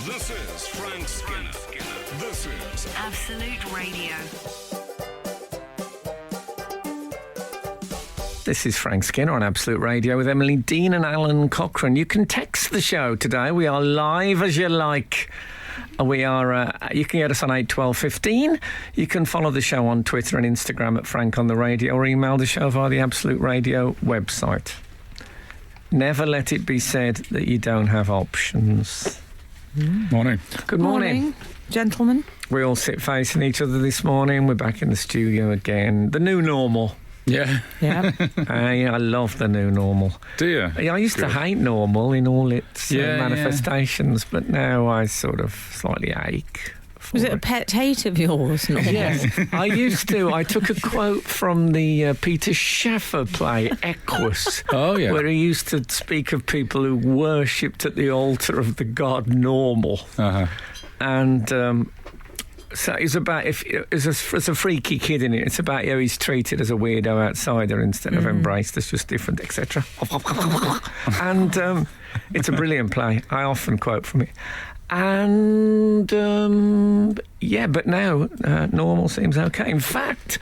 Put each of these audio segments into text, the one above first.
This is Frank Skinner. This is Absolute Radio. This is Frank Skinner on Absolute Radio with Emily Dean and Alan Cochrane. You can text the show today. We are live as you like. We are. You can get us on 81215. You can follow the show on Twitter and Instagram at Frank on the Radio, or email the show via the Absolute Radio website. Never let it be said that you don't have options. Morning. Good morning. Gentlemen. We all sit facing each other this morning. We're back in the studio again. The new normal. Yeah. Yeah. I love the new normal. Do you? I used to hate normal in all its Yeah, manifestations, but now I sort of slightly ache. Was it a pet hate of yours? Normal? Yes, I used to. I took a quote from the Peter Shaffer play Equus, Oh, yeah. where he used to speak of people who worshipped at the altar of the god normal. Uh-huh. And so it's about, it's a freaky kid in it. It's about how he's treated as a weirdo outsider instead of embraced as just different, etc. And it's a brilliant play. I often quote from it. And but now normal seems okay. In fact,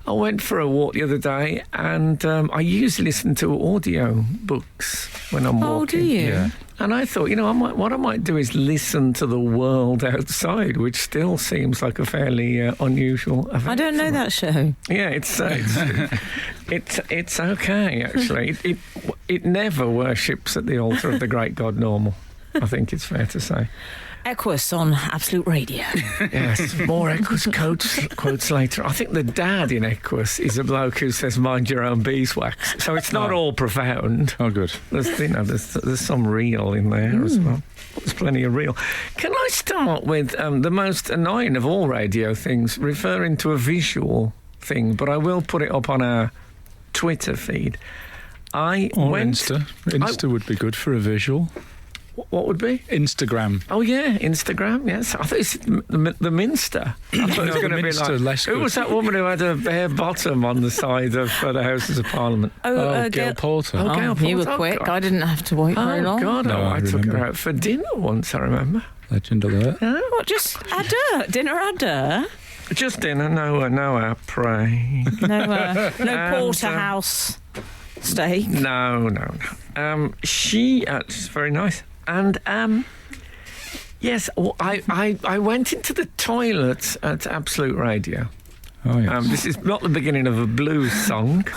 I went for a walk the other day, and I usually listen to audio books when I'm walking. Oh, do you? Yeah. And I thought, what I might do is listen to the world outside, which still seems like a fairly unusual event. I don't know that show. Yeah, it's okay actually. It never worships at the altar of the great god normal. I think it's fair to say. Equus on Absolute Radio. Yes, more Equus quotes later. I think the dad in Equus is a bloke who says, "Mind your own beeswax." So it's not all profound. Oh, good. There's some real in there as well. There's plenty of real. Can I start with the most annoying of all radio things, referring to a visual thing, but I will put it up on our Twitter feed. Or Insta. Insta would be good for a visual. What would be? Instagram. Oh, yeah, Instagram, yes. I thought it's the Minster. I thought it was No, going the to be Minster, like... less Who good. was that woman who had a bare bottom on the side of the Houses of Parliament? Gail Porter. Oh, Gail You were Porter. quick. God. I didn't have to wait very long. God, No, I I took her remember. out for dinner once, I remember. Legend alert. What, just adder? Dinner adder? Just dinner, no pray. No And, porterhouse steak? No. She's very nice. And, yes, well, I went into the toilet at Absolute Radio. Oh, yes. This is not the beginning of a blues song,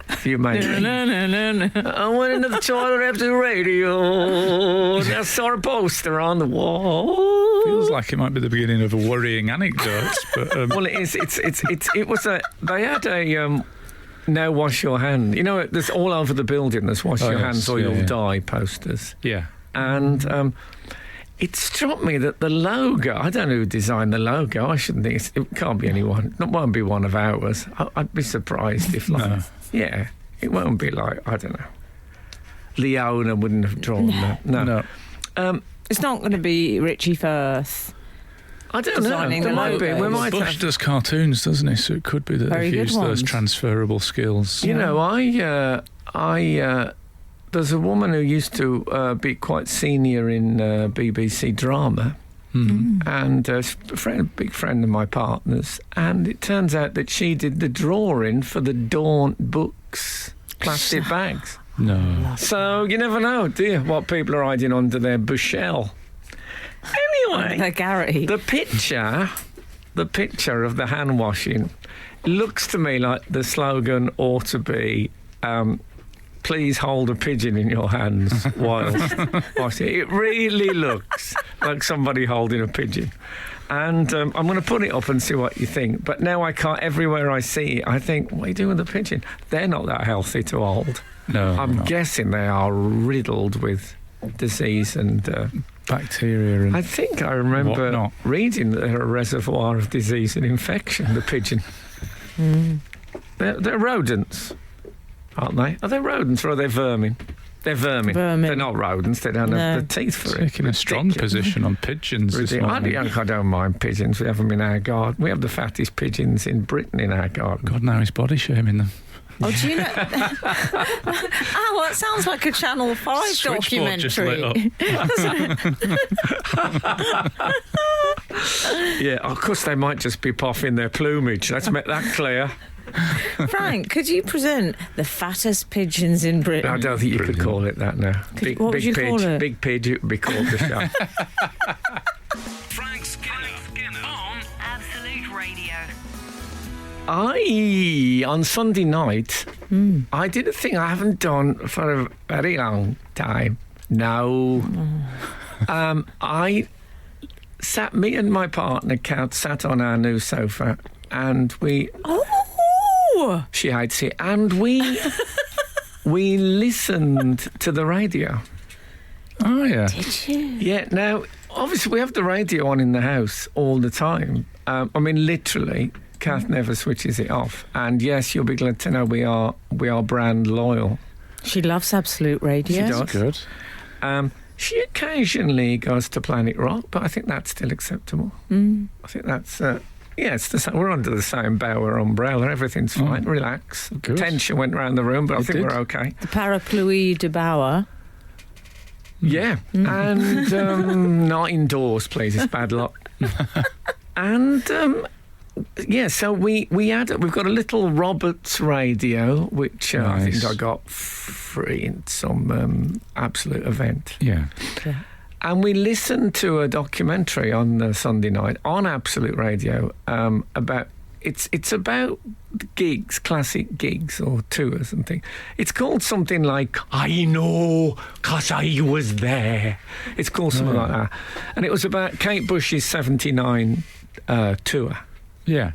if you may. No. I went into the toilet at Absolute Radio, and I saw a poster on the wall. Feels like it might be the beginning of a worrying anecdote, but Well, it is. It was a. They had a. Now wash your hand. You know, there's all over the building. There's wash Oh, your yes, hands or yeah, you'll yeah. die posters. yeah. And it struck me that the logo. I don't know who designed the logo. I shouldn't think it can't be anyone. It won't be one of ours. I'd be surprised if like. No. Yeah, it won't be like, I don't know. Leona wouldn't have drawn that. No. It's not going to be Richie Firth. I don't know. Designing There the might be. We logos. might Bush have. does cartoons, doesn't he? So it could be that Very they've good used those ones. transferable skills. You know, I there's a woman who used to be quite senior in BBC drama, and a big friend of my partner's, and it turns out that she did the drawing for the Daunt books plastic bags. No. So you never know, do you, what people are hiding under their bushel. Anyway, The Garrity. the picture of the hand washing looks to me like the slogan ought to be, please hold a pigeon in your hands whilst washing. It really looks like somebody holding a pigeon. And I'm going to put it up and see what you think. But now I can't, everywhere I see it, I think, what are you doing with the pigeon? They're not that healthy to hold. No. I'm not. guessing they are riddled with disease and... Bacteria and I think I remember whatnot. reading that they're a reservoir of disease and infection, the pigeon. They're rodents, aren't they? Are they rodents or are they vermin? They're vermin. They're not rodents. They don't have the teeth for it. taking a strong position on pigeons this morning. I don't mind pigeons. We have them in our garden. We have the fattest pigeons in Britain in our garden. God, now he's body shaming them. Oh, do you know? That sounds like a Channel 5 Switchboard just lit documentary. up. Yeah, of course they might just be puffing their plumage. Let's make that clear. Frank, could you present the fattest pigeons in Britain? I don't think you could call it that now. What would you pidge, call it? Big pidge, it would be called the show. Frank Skinner on Absolute Radio. On Sunday night, I did a thing I haven't done for a very long time. No. Me and my partner, Kat, sat on our new sofa and she hates it, and we listened to the radio. Oh, yeah. Did you? Yeah, now, obviously we have the radio on in the house all the time. I mean, literally, Kath never switches it off. And yes, you'll be glad to know we are brand loyal. She loves Absolute Radio. She does. Good. She occasionally goes to Planet Rock, but I think that's still acceptable. I think that's... it's the same. We're under the same Bauer umbrella. Everything's fine. Relax. Good. Tension went round the room, but I think did. we're okay. The Parapluie de Bauer. Yeah. And not indoors, please. It's bad luck. And... so we've got a little Roberts radio, which I Nice. think I got free in some Absolute event. Yeah. And we listened to a documentary on Sunday night on Absolute Radio about it's about gigs, classic gigs or tours and things. It's called something like I Know 'Cause I Was There. It's called something like that, and it was about Kate Bush's '79 tour. Yeah.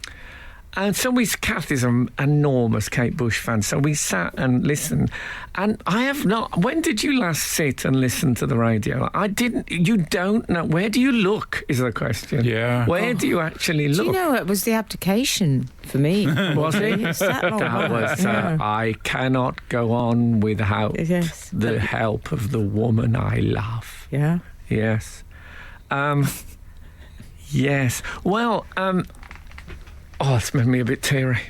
And so Kath is an enormous Kate Bush fan, so we sat and listened. And I have not... When did you last sit and listen to the radio? I didn't... You don't know. Where do you look, is the question. Yeah. Where do you actually look? Do you know it was the application for me? Was it? It's that long That back. was... Yeah. I cannot go on without Yes. the help of the woman I love. Yeah. Yes. Yes. Well, it's made me a bit teary.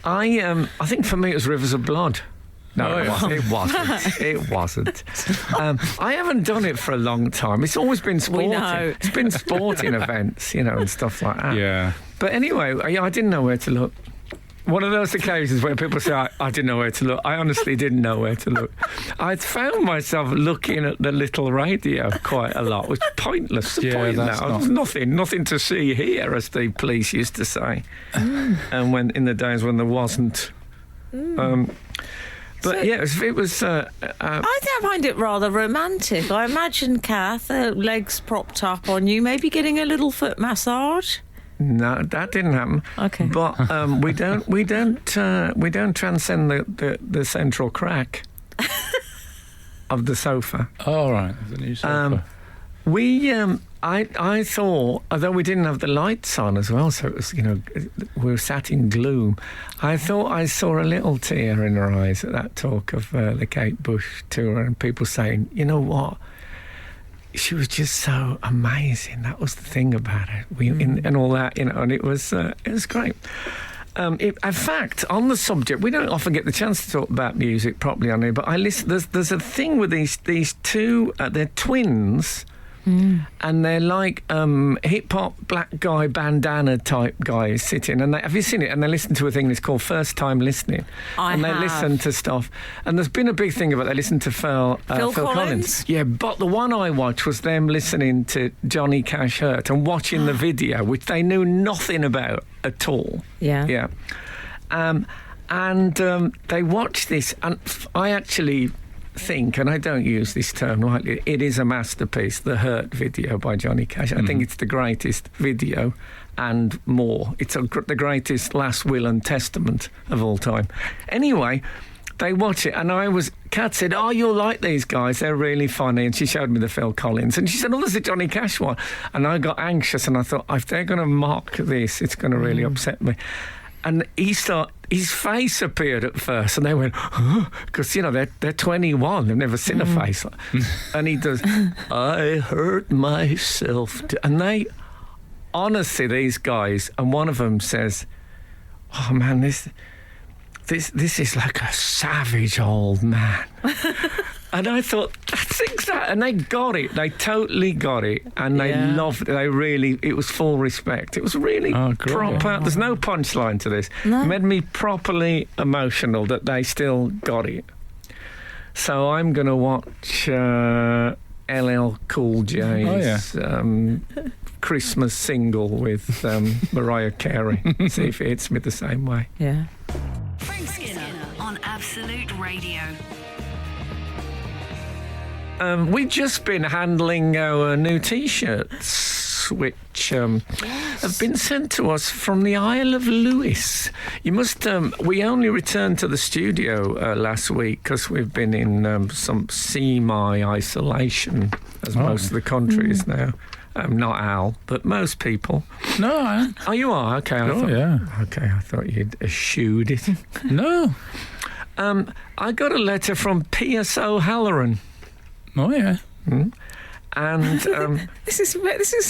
I think for me it was Rivers of Blood. No, Oh, it yeah. wasn't. It wasn't. I haven't done it for a long time. It's always been sporting. know. It's been sporting events, and stuff like that. Yeah. But anyway, I didn't know where to look. One of those occasions where people say, I didn't know where to look. I honestly didn't know where to look. I found myself looking at the little radio quite a lot. It was pointless. The Yeah, point that's now. Nothing to see here, as the police used to say. And when in the days when there wasn't. But yeah, it was. I find it rather romantic. I imagine Kath, legs propped up on you, maybe getting a little foot massage. No, that didn't happen. Okay. But we don't transcend the central crack of the sofa. All right. The new sofa. I thought, although we didn't have the lights on as well, so it was, we were sat in gloom. I thought I saw a little tear in her eyes at that talk of the Kate Bush tour, and people saying, you know what? She was just so amazing. That was the thing about it. And all that, and it was great. In fact, on the subject, we don't often get the chance to talk about music properly on here, but there's a thing with these two, they're twins, and they're like hip-hop black guy bandana type guys sitting, and have you seen it? And they listen to a thing that's called First Time Listening. I They have. listen to stuff, and there's been a big thing about they listen to Phil Collins. Yeah, but the one I watched was them listening to Johnny Cash Hurt and watching the video, which they knew nothing about at all. Yeah. They watched this, and I actually think, and I don't use this term lightly, it is a masterpiece, the Hurt video by Johnny Cash. I think it's the greatest video and more. It's the greatest last will and testament of all time. Anyway, they watch it, and Kat said, oh, you'll like these guys, they're really funny, and she showed me the Phil Collins, and she said, oh, there's a Johnny Cash one, and I got anxious, and I thought, if they're going to mock this, it's going to really upset me. And his face appeared at first, and they went, because they're 21, they've never seen a face like. And he does, I hurt myself, and they honestly, these guys, and one of them says, oh man, this is like a savage old man. And I thought, that's exactly, and they got it. They totally got it, and they loved it. It was full respect. It was really proper. There's no punchline to this. No. It made me properly emotional that they still got it. So I'm going to watch LL Cool J's Christmas single with Mariah Carey. See if it hits me the same way. Yeah. Frank Skinner on Absolute Radio. We've just been handling our new T-shirts, which have been sent to us from the Isle of Lewis. You must. We only returned to the studio last week because we've been in some semi-isolation, as most of the country is now. Not Al, but most people. No, I am. Oh, you are? Okay. Okay, I thought you'd eschewed it. No. I got a letter from P.S. O'Halloran. Oh, yeah. And This is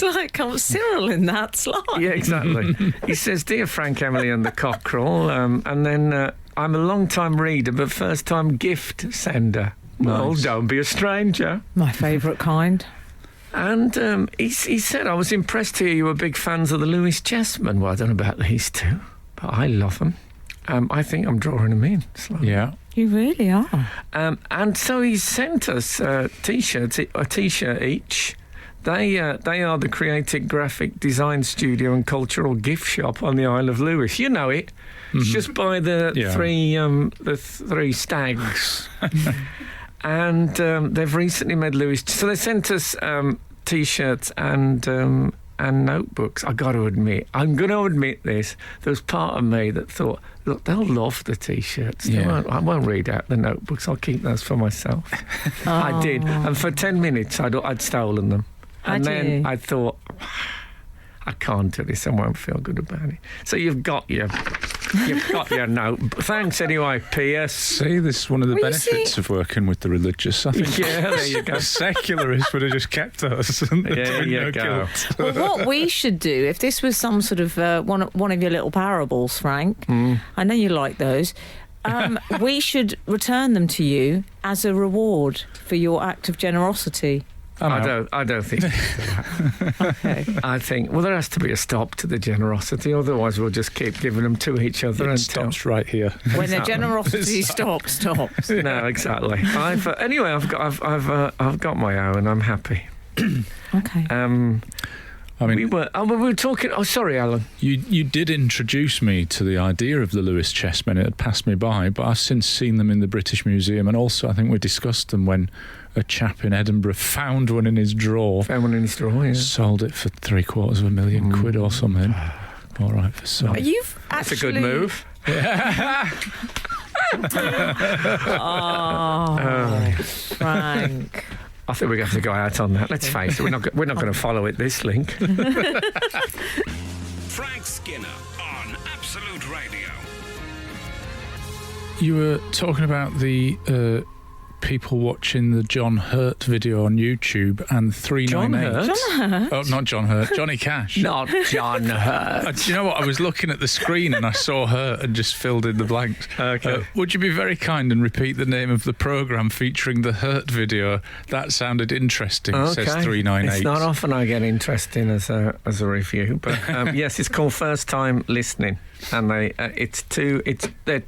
like Cyril in that slide. yeah, exactly. He says, "Dear Frank, Emily, and the Cockerel," and then I'm a long-time reader, but first-time gift sender. Well, Nice. don't be a stranger. My favourite kind. And he said, "I was impressed to hear you were big fans of the Lewis Chessmen." Well, I don't know about these two, but I love them. I think I'm drawing them in slowly. Yeah. You really are. And so he sent us T-shirts, a T-shirt each. They are the Creative Graphic Design Studio and Cultural Gift Shop on the Isle of Lewis. You know it. It's just by the three stags. And they've recently made Lewis. So they sent us T-shirts and notebooks. I'm going to admit this. There was part of me that thought, look, they'll love the T-shirts. Yeah. I won't read out the notebooks. I'll keep those for myself. I did. And for 10 minutes, I'd stolen them. And then I thought, I can't do this. I won't feel good about it. So you've got your note. Thanks anyway, P.S. See, this is one of the Well, you benefits of working with the religious. I think Yeah, there you go. secularists would have just kept us. There you go. Well, what we should do, if this was some sort of one of your little parables, Frank, I know you like those, we should return them to you as a reward for your act of generosity. I don't think. Okay. I think, well, there has to be a stop to the generosity, otherwise we'll just keep giving them to each other It until... stops right here. When the generosity stops. No, exactly. Anyway, I've got my own. I'm happy. Okay. I mean, we were talking. Oh, sorry, Alan. you did introduce me to the idea of the Lewis Chessmen. It had passed me by, but I've since seen them in the British Museum, and also I think we discussed them when a chap in Edinburgh found one in his drawer. Found one in his drawer, yeah. Sold it for £750,000 quid or something. All right for some. You've That's actually... a good move. Oh, Frank. I think we're going to have to go out on that. Let's face it, we're not going to follow it, this link. Frank Skinner on Absolute Radio. You were talking about the people watching the John Hurt video on YouTube and 398. John Hurt? Oh, not John Hurt, Johnny Cash. Not John Hurt. Do you know what? I was looking at the screen and I saw Hurt and just filled in the blanks. Okay. Would you be very kind and repeat the name of the programme featuring the Hurt video? That sounded interesting, says 398. It's not often I get interesting as a review, but yes, it's called First Time Listening, and they're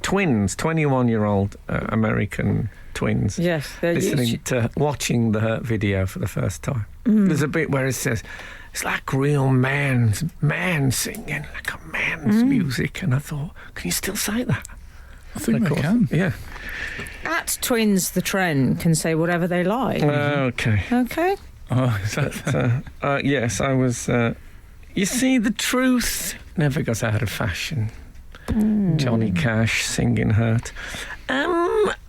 twins, 21-year-old American twins. Yes, they're watching the Hurt video for the first time. There's a bit where it says it's like real man singing, like a man's music, and I thought, can you still say that? I think Of they course. can. Yeah. At Twins the Trend can say whatever they like. Okay. Okay. Oh, is that Yes, I was. You see, the truth never goes out of fashion. Johnny Cash singing Hurt.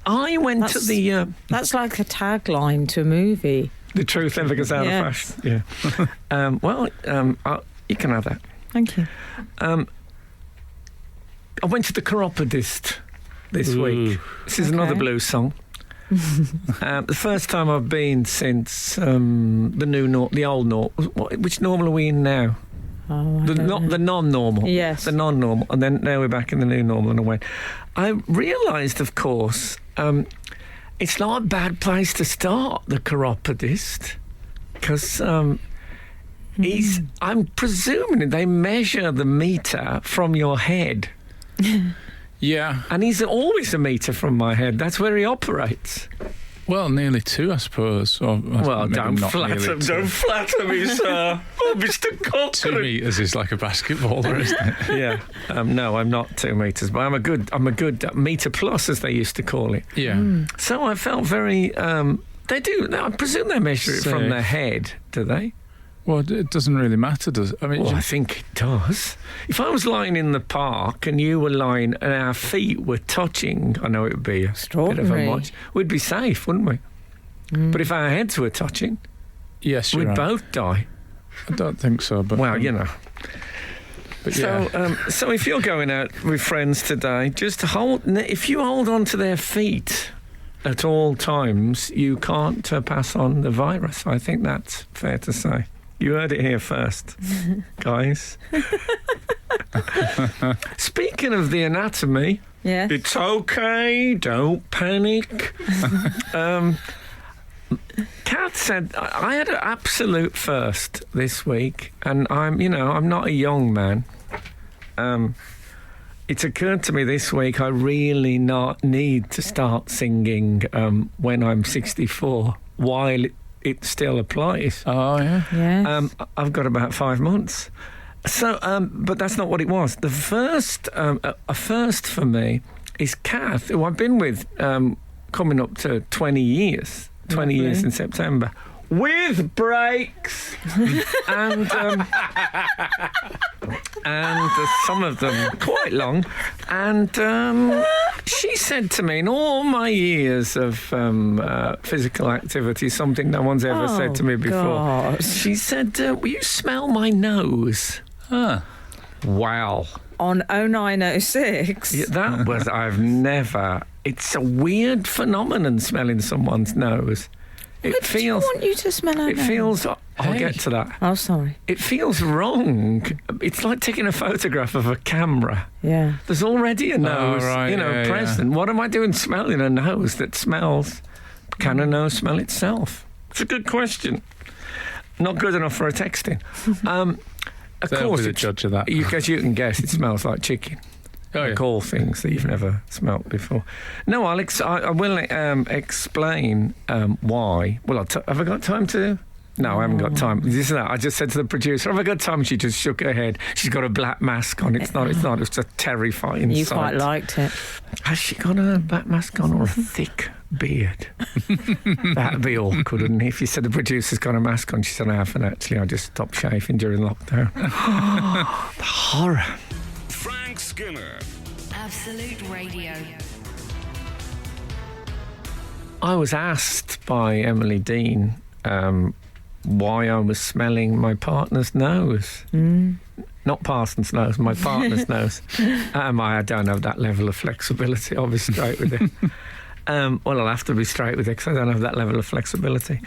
I went to the. That's like a tagline to a movie. The truth never goes out of Yes. fashion. Yeah. You can have that. Thank you. I went to the Chiropodist this Ooh. week. This is another Okay. blues song. The first time I've been since the old North. Which normal are we in now? The non-normal. Yes. The non-normal. And then now we're back in the new normal, and I went. I realised, of course, it's not a bad place to start, the chiropodist, because I'm presuming they measure the meter from your head. Yeah. And he's always a metre from my head. That's where he operates. Well, nearly 2, I suppose. Well, don't flatter me, sir. Oh, Mr. 2 Cochrane. metres is like a basketballer, isn't it? Yeah. No, I'm not 2 metres, but I'm a good metre plus, as they used to call it. Yeah. So I felt very. They do. I presume they measure it from Safe. their head, do they? Well, it doesn't really matter, does it? I mean, Well, I think it does. If I was lying in the park and you were lying and our feet were touching, I know it would be a bit of a Extraordinary. much. We'd be safe, wouldn't we? But if our heads were touching, yes, you're we'd right. both die. I don't think so, but Well, you know. But yeah. So if you're going out with friends today, just if you hold on to their feet at all times, you can't pass on the virus. I think that's fair to say. You heard it here first, guys. Speaking of the anatomy, Yeah. it's okay, don't panic. Kath said, I had an absolute first this week, and I'm not a young man. It's occurred to me this week I really not need to start singing when I'm 64 while it still applies. Oh, yeah. Yes. I've got about 5 months. So, but that's not what it was. The first, a first for me is Kath, who I've been with coming up to 20 years. 20 Lovely. years in September. With breaks. and some of them quite long. And she said to me, in all my years of physical activity, something no one's ever said to me before. God. She said, will you smell my nose? Ah. Wow. On 0906. Yeah, that was, it's a weird phenomenon, smelling someone's nose. It I feels, want you to smell our it nose. feels, I'll Hey. get to that. Oh, sorry. It feels wrong. It's like taking a photograph of a camera. Yeah. There's already a nose, right, yeah, present. What am I doing smelling a nose that smells? Can a nose smell itself? It's a good question. Not good enough for a texting. Of They'll course, be the judge of that. as you can guess, it smells like chicken. Oh, yeah. Like all things that you've never smelt before. No, Alex, I will explain why. Well, have I got time to? No, I haven't got time. This is that. I just said to the producer, have I got time? She just shook her head. She's got a black mask on. It's not. It's a terrifying You sight. quite liked it. Has she got a black mask on or a thick beard? That'd be awkward, wouldn't it? If you said the producer's got a mask on, she said, I haven't actually. I just stopped shaving during lockdown. The horror. Frank Skinner. Absolute Radio. I was asked by Emily Dean why I was smelling my partner's nose. Not Parsons' nose, my partner's nose. I don't have that level of flexibility. I'll be straight with it. Well, I'll have to be straight with it because I don't have that level of flexibility.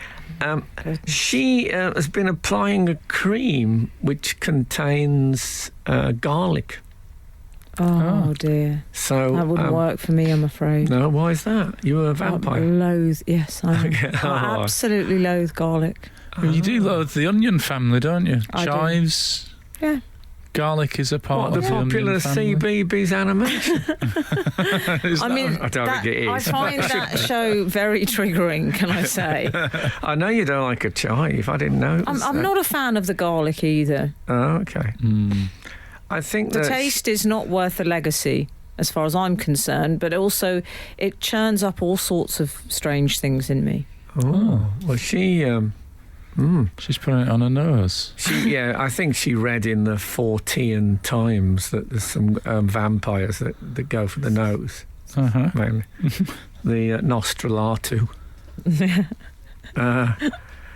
She has been applying a cream which contains garlic. Oh, dear. So That wouldn't work for me, I'm afraid. No, why is that? You were a I vampire. loathe, yes, I am. Okay. I Oh. absolutely loathe garlic. You do loathe the onion family, don't you? I do. Chives. Yeah. Garlic is a part What, of the the popular onion family. CBeebies animation? Is I that mean, I don't think it is. I find that show very triggering, can I say? I know you don't like a chive. I didn't know. I'm not a fan of the garlic either. Oh, okay. I think The that taste is not worth the legacy, as far as I'm concerned, but also it churns up all sorts of strange things in me. Oh, well, she. She's putting it on her nose. Yeah, I think she read in the Fortean Times that there's some vampires that go for the nose, Uh-huh. mainly. The Nostralatu.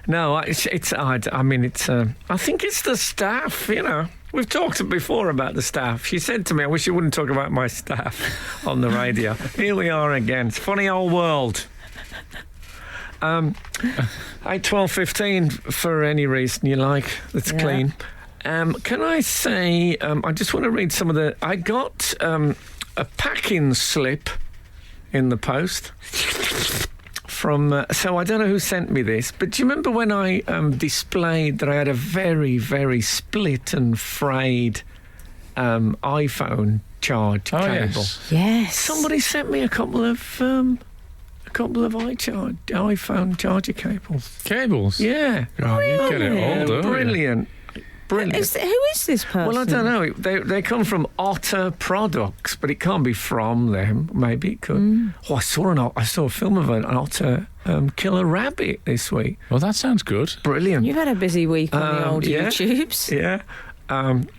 No, I think it's the staff, you know. We've talked before about the staff. She said to me, I wish you wouldn't talk about my staff on the radio. Here we are again. It's a funny old world. 8, 12, 15 for any reason you like that's Yeah. clean. Can I say, I just want to read some of the... I got a packing slip in the post from... so I don't know who sent me this, but do you remember when I displayed that I had a very, very split and frayed iPhone charge cable? Yes. Somebody sent me a couple of iPhone charger cables. Cables? Yeah. Oh, you get it all, don't you? Brilliant. Brilliant. Who is this person? Well, I don't know. They come from Otter Products, but it can't be from them. Maybe it could. Oh, I saw a film of an otter kill a rabbit this week. Well, that sounds good. Brilliant. You've had a busy week on the old yeah. YouTubes. Yeah.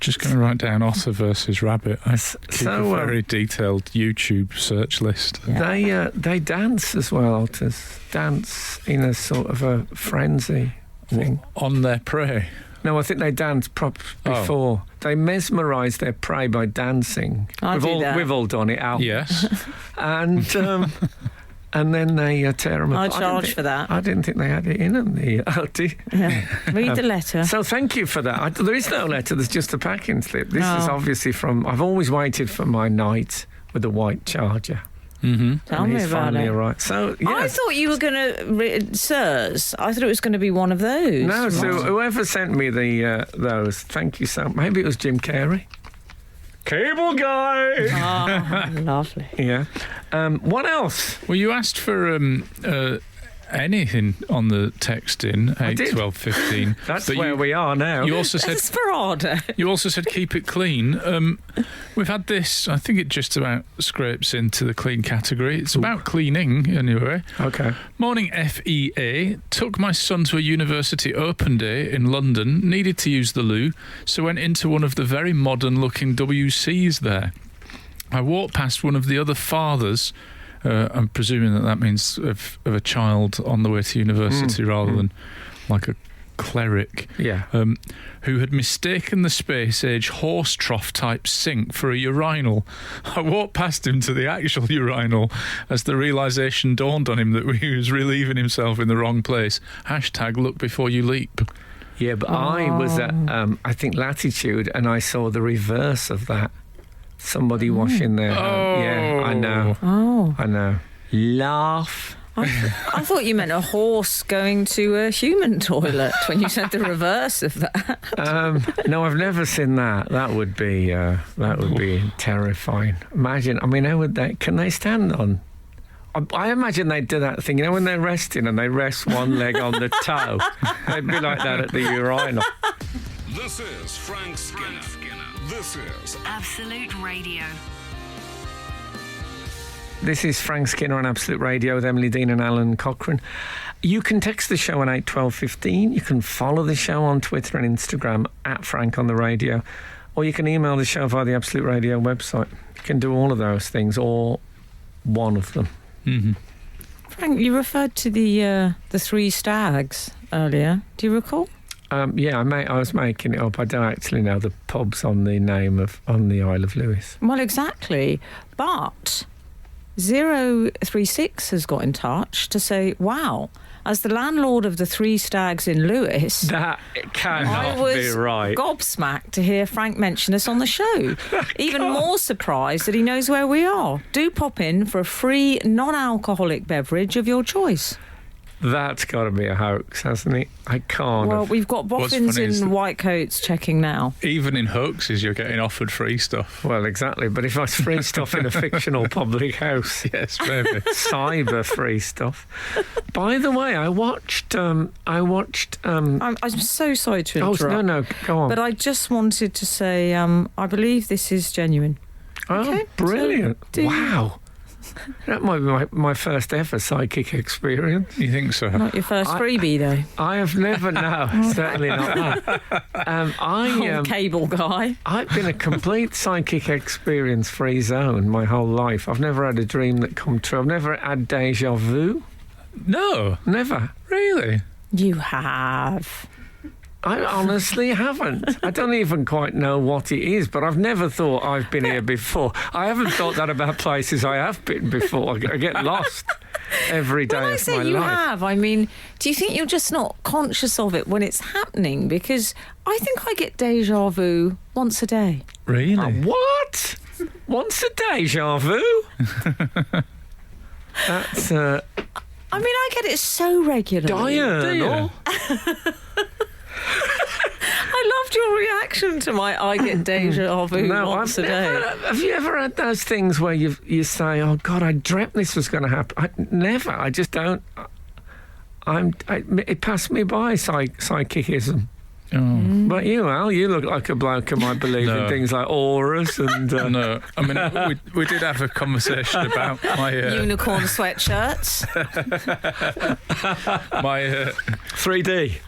Just going to write down otter versus rabbit. I keep a very detailed YouTube search list. Yeah. They dance as well. Otters dance in a sort of a frenzy thing. On their prey. No, I think they dance before. They mesmerise their prey by dancing. We've all done it, Al. Yes. And then they tear them I apart. charge for that. I didn't think they had it in them. Read the letter. So thank you for that. There is no letter. There's just a packing slip. This is obviously from... I've always waited for my night with a white charger. Mm-hmm. Tell me about it. Right. So, yes. I thought you were going to... Sirs, I thought it was going to be one of those. No, so whoever sent me those, thank you so much. Maybe it was Jim Carrey. Cable guy! Oh, lovely. Yeah. What else? Well, you asked for anything on the text in 81215. That's where we are now. You also said Desperado. You also said keep it clean. We've had this. I think it just about scrapes into the clean category. It's about cleaning anyway. Okay. Morning FEA. Took my son to a university open day in London. Needed to use the loo, so went into one of the very modern-looking WCs there. I walked past one of the other fathers. I'm presuming that means of a child on the way to university rather than like a cleric. Yeah. Who had mistaken the space-age horse trough type sink for a urinal. I walked past him to the actual urinal as the realisation dawned on him that he was relieving himself in the wrong place. # look before you leap. Yeah, but I was at, I think, Latitude, and I saw the reverse of that. Somebody washing their hands. Yeah, I know. Oh. I know. Laugh. I thought you meant a horse going to a human toilet when you said the reverse of that. No, I've never seen that. That would be terrifying. Imagine. I mean, how would they? Can they stand on? I imagine they'd do that thing. You know, when they're resting and they rest one leg on the toe. They'd be like that at the urinal. This is Frank Skinner. This is Absolute Radio. This is Frank Skinner on Absolute Radio with Emily Dean and Alan Cochrane. You can text the show on 81215. You can follow the show on Twitter and Instagram at Frank on the Radio. Or you can email the show via the Absolute Radio website. You can do all of those things, or one of them. Mm-hmm. Frank, you referred to the three stags earlier. Do you recall? Yeah, I was making it up. I don't actually know the pubs on the Isle of Lewis. Well, exactly. But 036 has got in touch to say, wow, as the landlord of the Three Stags in Lewis, That cannot I was be right. gobsmacked to hear Frank mention us on the show. Even more surprised that he knows where we are. Do pop in for a free non-alcoholic beverage of your choice. That's got to be a hoax, hasn't it? I can't. Well, have- we've got What's boffins funny is in that- white coats checking now. Even in hoaxes, you're getting offered free stuff. Well, exactly. But if I free stuff in a fictional public house, Yes, maybe. cyber free stuff. By the way, I watched. I'm so sorry to Oh interrupt. no, go on. But I just wanted to say, I believe this is genuine. Oh, okay, brilliant! so do- Wow, that might be my first ever psychic experience. You think so? Not your first freebie, though. I have never, no, certainly not that. Cable guy. I've been a complete psychic experience-free zone my whole life. I've never had a dream that come true. I've never had déjà vu. No. Never. Really? You have. I honestly haven't. I don't even quite know what it is, but I've never thought I've been here before. I haven't thought that about places I have been before. I get lost every day When I of say my you life. have, I mean, do you think you're just not conscious of it when it's happening? Because I think I get deja vu once a day. Really? What? Once a deja vu? That's I mean, I get it so regularly. diurnal. I loved your reaction to my I get deja vu once a day. Have you ever had those things where you say, "Oh God, I dreamt this was going to happen"? Never. I just don't. It passed me by, psychicism. Oh. But you, Al, you look like a bloke who might believe in No. things like auras and. No, I mean, we did have a conversation about my Unicorn sweatshirts. my 3D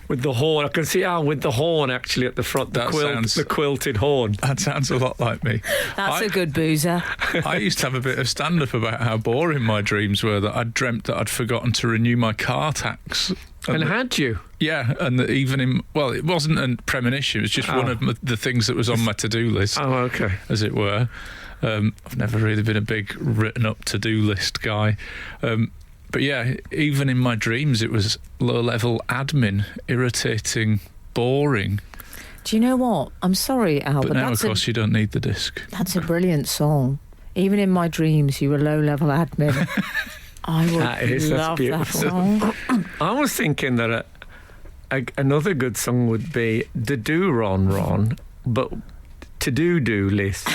with the horn. I can see Al with the horn actually at the front. That sounds- The quilted horn. that sounds a lot like me. That's I- a good boozer. I used to have a bit of stand-up about how boring my dreams were, that I'd dreamt that I'd forgotten to renew my car tax. And had you? Yeah, and that even in... Well, it wasn't a premonition, it was just one of the things that was on my to-do list, Oh, okay. as it were. I've never really been a big written-up to-do list guy. But yeah, even in my dreams, it was low-level admin, irritating, boring. Do you know what? I'm sorry, Al, But but now, of that's course, you don't need the disc. that's a brilliant song. Even in my dreams, you were low-level admin. I would That's love that beautiful. song. I was thinking that another good song would be the Do Ron Ron, but to do list,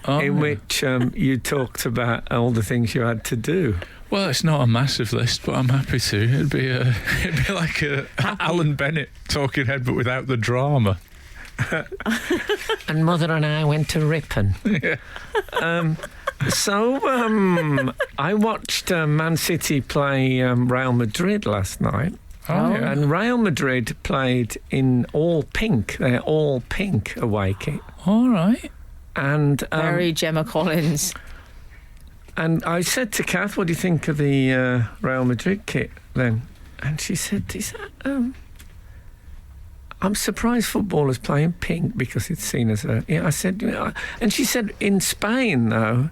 Oh, in yeah. which you talked about all the things you had to do. Well, it's not a massive list, but I'm happy to. It'd be like a Alan Bennett talking head, but without the drama. And Mother and I went to Ripon. I watched Man City play Real Madrid last night. Oh, yeah. And Real Madrid played in all pink. They're all pink away kit. All right. And Very Gemma Collins. and I said to Kath, "What do you think of the Real Madrid kit then?" And she said, "Is that, I'm surprised footballers play in pink because it's seen as a..." Yeah, I said, and she said, "In Spain though,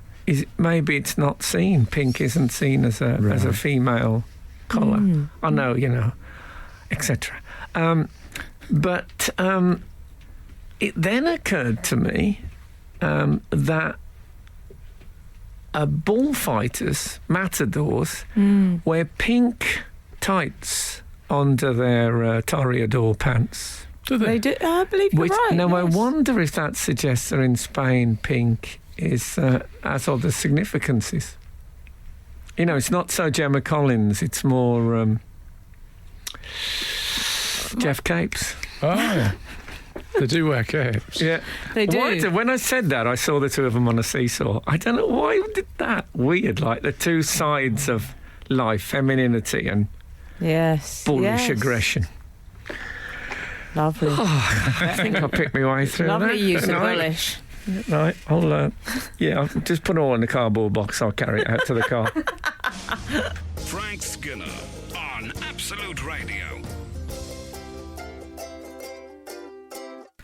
maybe it's not seen. Pink isn't seen as a female colour. I know, etc." But it then occurred to me that bullfighters, matadors, wear pink tights under their toreador pants. Do They do. I believe you're right. Now, I yes. wonder if that suggests that in Spain, pink is has other significances. It's not so Gemma Collins. It's more Jeff Capes. Oh, yeah. They do wear capes. Yeah, They do. When I said that, I saw the two of them on a seesaw. I don't know why did that. Weird, like the two sides of life, femininity and Yes. bullish yes. aggression. Lovely. I think I'll pick my way through Lovely that. use of Right. bullish. Right, I'll just put it all in the cardboard box. I'll carry it out to the car. Frank Skinner on Absolute Radio.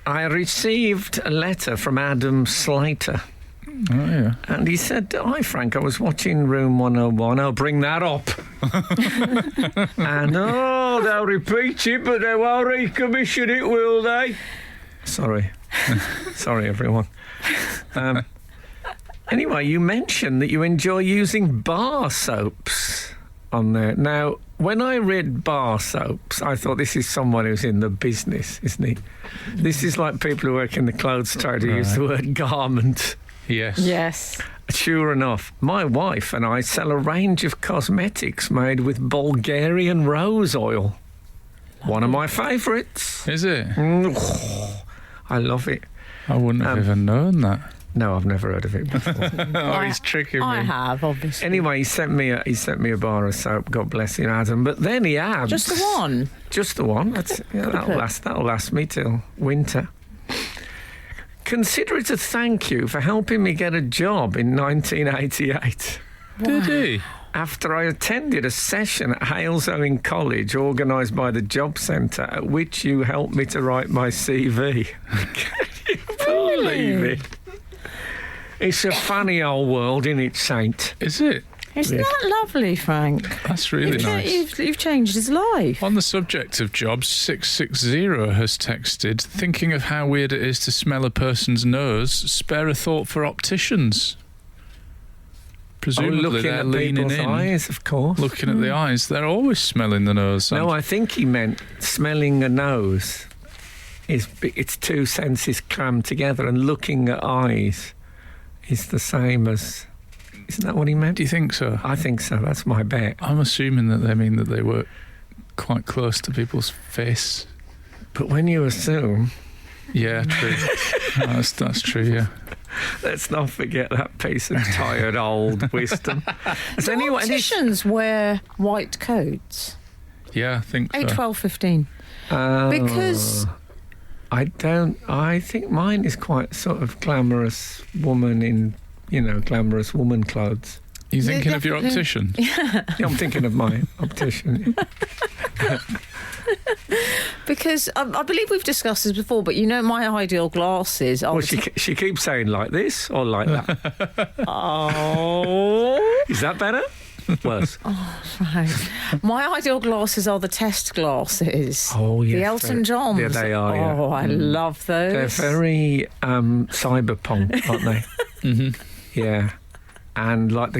I received a letter from Adam Slater, Oh, yeah. and he said, "Hi Frank, I was watching Room 101. I'll bring that up." And they'll repeat it, but they won't recommission it, will they? Sorry, sorry everyone. Anyway, you mentioned that you enjoy using bar soaps on there. Now, when I read bar soaps, I thought this is someone who's in the business, isn't he? This is like people who work in the clothes trade who use the word garment. Yes. Yes. Sure enough, my wife and I sell a range of cosmetics made with Bulgarian rose oil. One of my favourites. Is it? I love it. I wouldn't have even known that. No, I've never heard of it before. Oh, he's tricking me. I have, obviously. Anyway, he sent me a bar of soap. God bless him, Adam. But then he adds Just the one. Just the one. That'll last me till winter. Consider it a thank you for helping me get a job in 1988. Did he? after I attended a session at Halesowen College organised by the Job Centre, at which you helped me to write my CV. Can you believe it? It's a funny old world, isn't it, Saint? Is it? Isn't that lovely, Frank? That's really nice. You've changed his life. On the subject of jobs, 660 has texted, thinking of how weird it is to smell a person's nose, spare a thought for opticians. Presumably looking they're at leaning people's in, eyes, of course. looking at the eyes. They're always smelling the nose. No, I think he meant smelling a nose. It's two senses crammed together, and looking at eyes is the same as... Isn't that what he meant? Do you think so? I think so. That's my bet. I'm assuming that they mean that they were quite close to people's face. But when you assume... Yeah, true. That's true, yeah. Let's not forget that piece of tired old wisdom. Do opticians wear white coats? Yeah, I think so. 8, 12, 15. Because... I think mine is quite sort of glamorous woman in... glamorous woman clothes. You thinking of your optician? Yeah, I'm thinking of my optician. Yeah. Because I believe we've discussed this before, but my ideal glasses are... Well, she keeps saying like this or like that. Oh. Is that better? Worse. Oh, right. My ideal glasses are the test glasses. Oh, yes. The Elton Johns. Yeah, they are, yeah. Oh, I love those. They're very cyberpunk, aren't they? Mm-hmm. Yeah. And like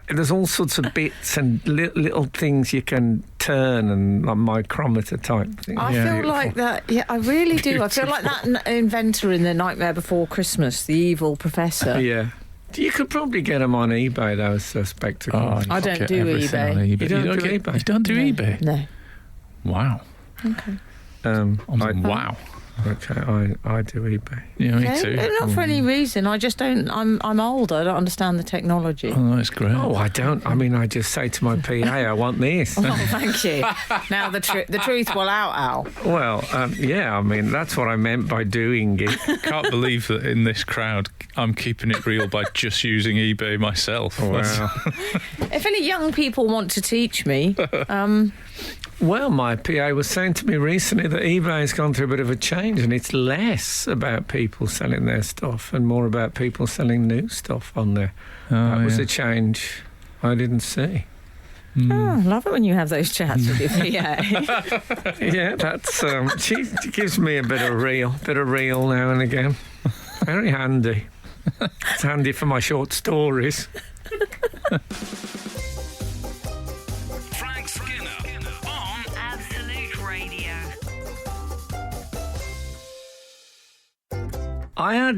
there's all sorts of bits and little things you can turn and like micrometer type things. I feel like that. Yeah, I really do. I feel like that inventor in The Nightmare Before Christmas, the evil professor. Yeah. You could probably get them on eBay, those spectacles. I don't do eBay. You don't do eBay? You don't do eBay? No. Wow. Okay. Wow. Okay, I do eBay. Yeah, me too. Not for any reason. I just don't. I'm old. I don't understand the technology. Oh, that's great. Oh, I don't. I mean, I just say to my PA, I want this. Oh, thank you. Now the truth will out, Al. Well, yeah. I mean, that's what I meant by doing it. Can't believe that in this crowd I'm keeping it real by just using eBay myself. Wow. If any young people want to teach me, Well, my PA was saying to me recently that eBay has gone through a bit of a change and it's less about people selling their stuff and more about people selling new stuff on there. That was a change I didn't see. I love it when you have those chats with your PA. Yeah, that's she gives me a bit of real now and again. Very handy. It's handy for my short stories. Frank Skinner on Absolute Radio. I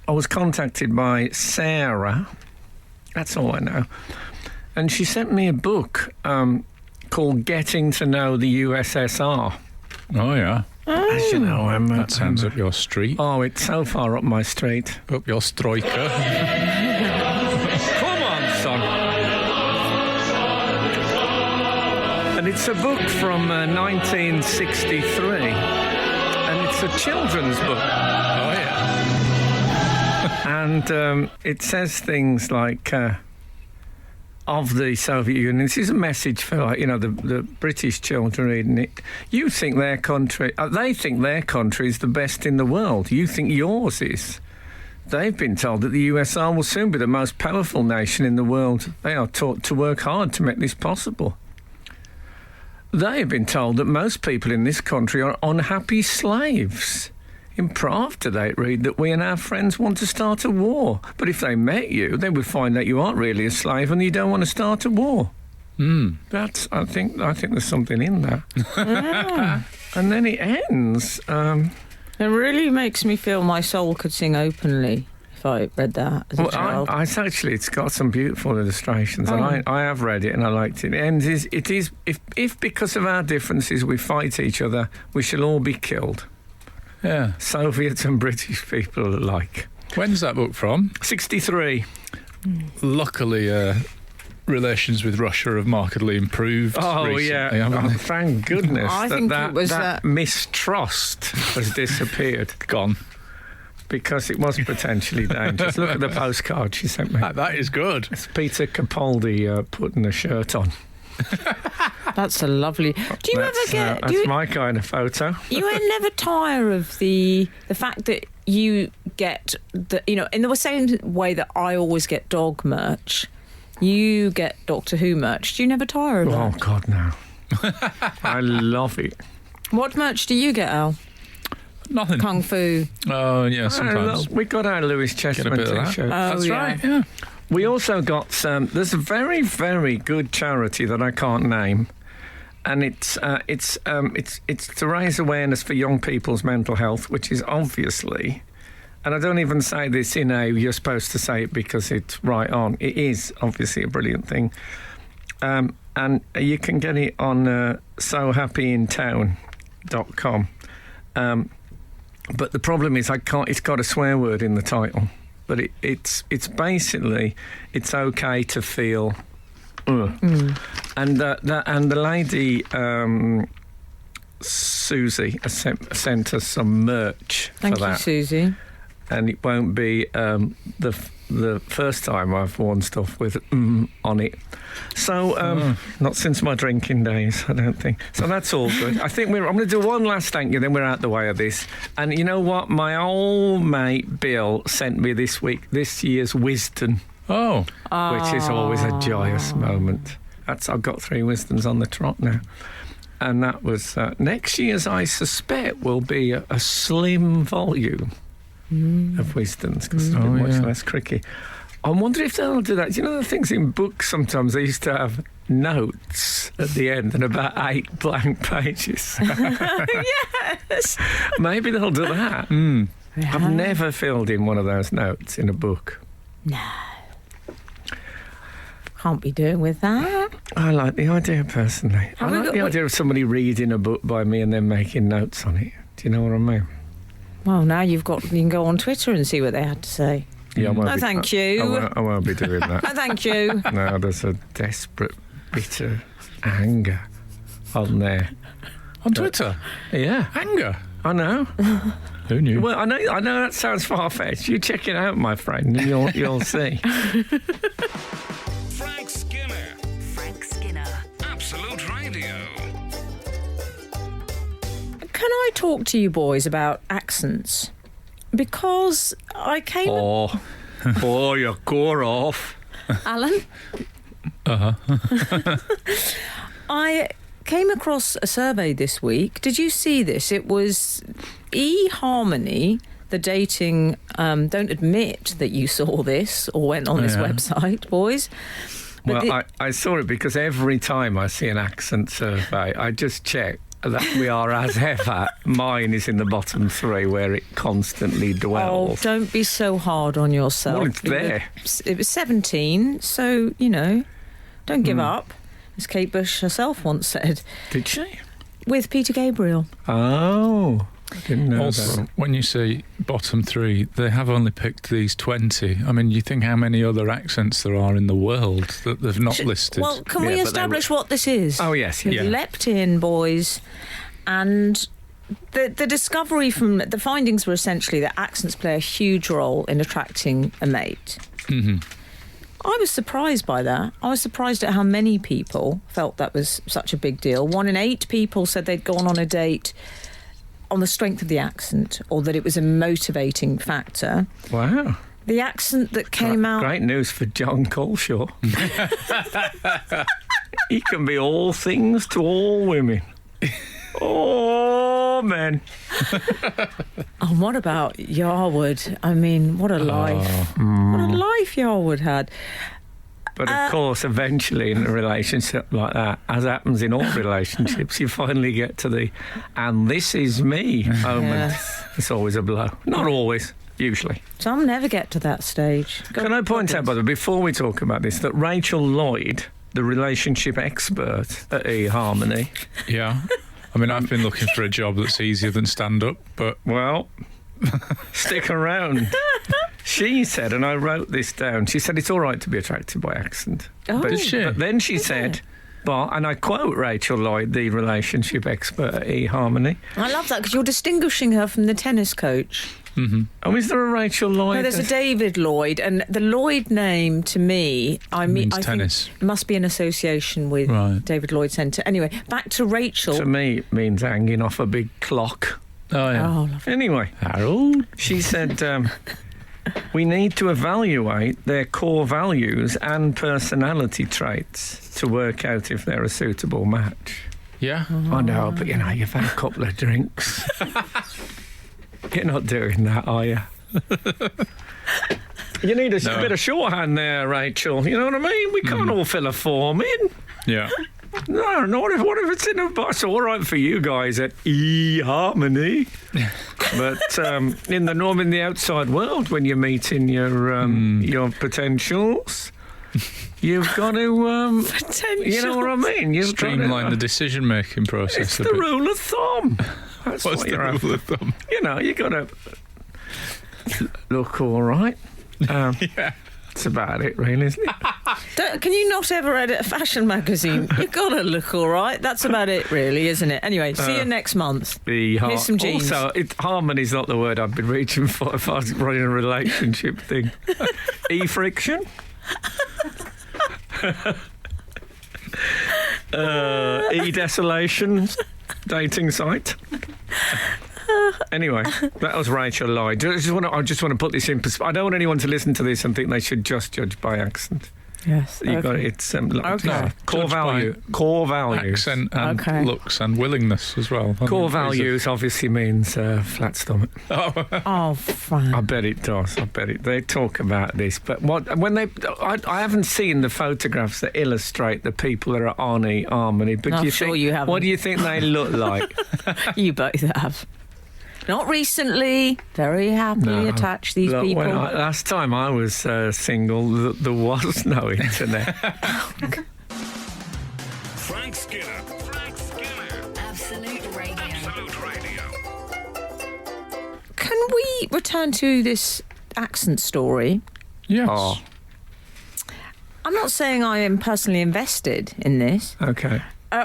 was contacted by Sarah. That's all I know. And she sent me a book called Getting to Know the USSR. Oh, yeah. As you know, That sounds up your street. Oh, it's so far up my street. Up your stroika. Come on, son. And it's a book from 1963. And it's a children's book. Oh, yeah. And it says things like... of the Soviet Union. This is a message for, like, the British children reading it. You think their country... they think their country is the best in the world. You think yours is. They've been told that the USSR will soon be the most powerful nation in the world. They are taught to work hard to make this possible. They have been told that most people in this country are unhappy slaves. In Pravda, they read that we and our friends want to start a war. But if they met you, they would find that you aren't really a slave and you don't want to start a war. That's, I think there's something in that. Yeah. And then it ends. It really makes me feel my soul could sing openly if I read that as a child. It's got some beautiful illustrations, and I have read it and I liked it. It ends, if because of our differences we fight each other, we shall all be killed. Yeah. Soviets and British people alike. When's that book from? 63. Luckily, relations with Russia have markedly improved. Oh, recently, yeah. Thank goodness I think that it was mistrust has disappeared. Gone. because it was potentially dangerous. Look at the postcard she sent me. That is good. It's Peter Capaldi putting a shirt on. That's a lovely. Do you ever get? That's my kind of photo. You never tire of the fact that you get the, in the same way that I always get dog merch, you get Doctor Who merch. Do you never tire of that? Oh God, no. I love it. What merch do you get, Al? Nothing. Kung Fu. Oh, yeah, sometimes. We got our Lewis Chessman Get a bit of that. t-shirt. Oh, That's yeah. right, yeah. We also got there's a very, very good charity that I can't name, and it's to raise awareness for young people's mental health, which is obviously, and I don't even say this in a you're supposed to say it because it's right on. It is obviously a brilliant thing, and you can get it on sohappyintown.com. But the problem is it's got a swear word in the title. But it's basically it's okay to feel, and the lady Susie sent us some merch Thank for you, that, Susie. and it won't be the first time I've worn stuff with on it. So not since my drinking days, I don't think. So that's all good. I think I'm going to do one last thank you, then we're out the way of this. And you know what? My old mate Bill sent me this year's Wisdom, Oh. which is always a joyous moment. I've got 3 Wisdoms on the trot now. And that was next year's, I suspect, will be a slim volume of Wisdoms because it's much less cricky. I wonder if they'll do that. You know the things in books sometimes they used to have notes at the end and about 8 blank pages. Yes. Maybe they'll do that. I've never filled in one of those notes in a book. No. Can't be doing with that. I like the idea personally. I Have we like got- the idea of somebody reading a book by me and then making notes on it. Do you know what I mean? Well, now you can go on Twitter and see what they had to say. Yeah, I won't No, be- thank you. I won't be doing that. Oh, thank you. No, there's a desperate, bitter anger on there. On Twitter? Yeah, Anger? I know. Who knew? Well, I know that sounds far-fetched. You check it out, my friend, and you'll see. Frank Skinner. Frank Skinner. Absolute Radio. Can I talk to you boys about accents? Because I came... Oh, you gore off. Alan? I came across a survey this week. Did you see this? It was eHarmony, the dating... don't admit that you saw this or went on this Yeah. website, boys. But Well, I saw it because every time I see an accent survey, I just check that we are as ever. Mine is in the bottom 3 where it constantly Oh, dwells. don't be so hard on yourself. Well, it's there. It was 17, so, don't give up, as Kate Bush herself once said, Did she? with Peter Gabriel. Oh, I didn't know Also, that. when you say bottom 3, they have only picked these 20. I mean, you think how many other accents there are in the world that they've not listed? Well, can Yeah, we but they establish what this is? Oh, yes. You've Yeah. leapt in, boys, and the discovery from the findings were essentially that accents play a huge role in attracting a mate. Mm-hmm. I was surprised by that. I was surprised at how many people felt that was such a big deal. 1 in 8 people said they'd gone on a date on the strength of the accent, or that it was a motivating factor. Wow. The accent that came out... Great news for John Colshaw. He can be all things to all women. Oh, man. And what about Yarwood? I mean, what a life. What a life Yarwood had. But of course, eventually in a relationship like that, as happens in all relationships, you finally get to the "and this is me" moment. Yes. It's always a blow. Not always, usually. Some never get to that stage. Can I point out, by the way, before we talk about this, that Rachel Lloyd, the relationship expert at eHarmony, Yeah. I mean, I've been looking for a job that's easier than stand-up, but... well, stick around. She said, and I wrote this down, she said it's all right to be attracted by accent. Oh. But, Did she? but then she said, But, and I quote Rachel Lloyd, the relationship expert at eHarmony. I love that because you're distinguishing her from the tennis coach. Oh, is there a Rachel Lloyd? No, there's a David Lloyd, and the Lloyd name to me, Means I tennis. think must be an association with Right. David Lloyd Centre. Anyway, back to Rachel. To me, it means hanging off a big clock. Oh, yeah. Oh, lovely. Anyway, Harold? she said, we need to evaluate their core values and personality traits to work out if they're a suitable match. Yeah. I know, but you've had a couple of drinks. You're not doing that, are you? You need a bit of shorthand there, Rachel. You know what I mean? We can't all fill a form in. Yeah. No, not if. What if it's in a bus? All right for you guys at eHarmony, but in the outside world, when you're meeting your potentials, you've got to. You know what I mean? You've Streamline got the decision-making process It's a the bit. rule of thumb. That's What's what the you're rule after. of thumb? You got to look all right. Yeah. That's about it, really, isn't it? Can you not ever edit a fashion magazine? You've got to look all right. That's about it, really, isn't it? Anyway, see you next month. Here's some jeans. Also, harmony's not the word I've been reaching for if I was running a relationship thing. E-friction? E-desolation? Dating site? Anyway, that was Rachel Lloyd. I just want to put this in perspective. I don't want anyone to listen to this and think they should just judge by accent. Yes. You got it. It's Okay. core Judge value. by Core values. Accent and Okay. looks and willingness as well. Core values obviously means flat stomach. Oh, fine. I bet it does. I bet it. They talk about this, but I haven't seen the photographs that illustrate the people that are on eHarmony. But I'm you sure think, you haven't. what do you think they look like? You both have. Not recently. Very happily attached, these Look, people. last time I was single, there was no internet. Frank Skinner. Frank Skinner. Absolute Radio. Absolute Radio. Can we return to this accent story? Yes. Oh, I'm not saying I am personally invested in this. okay.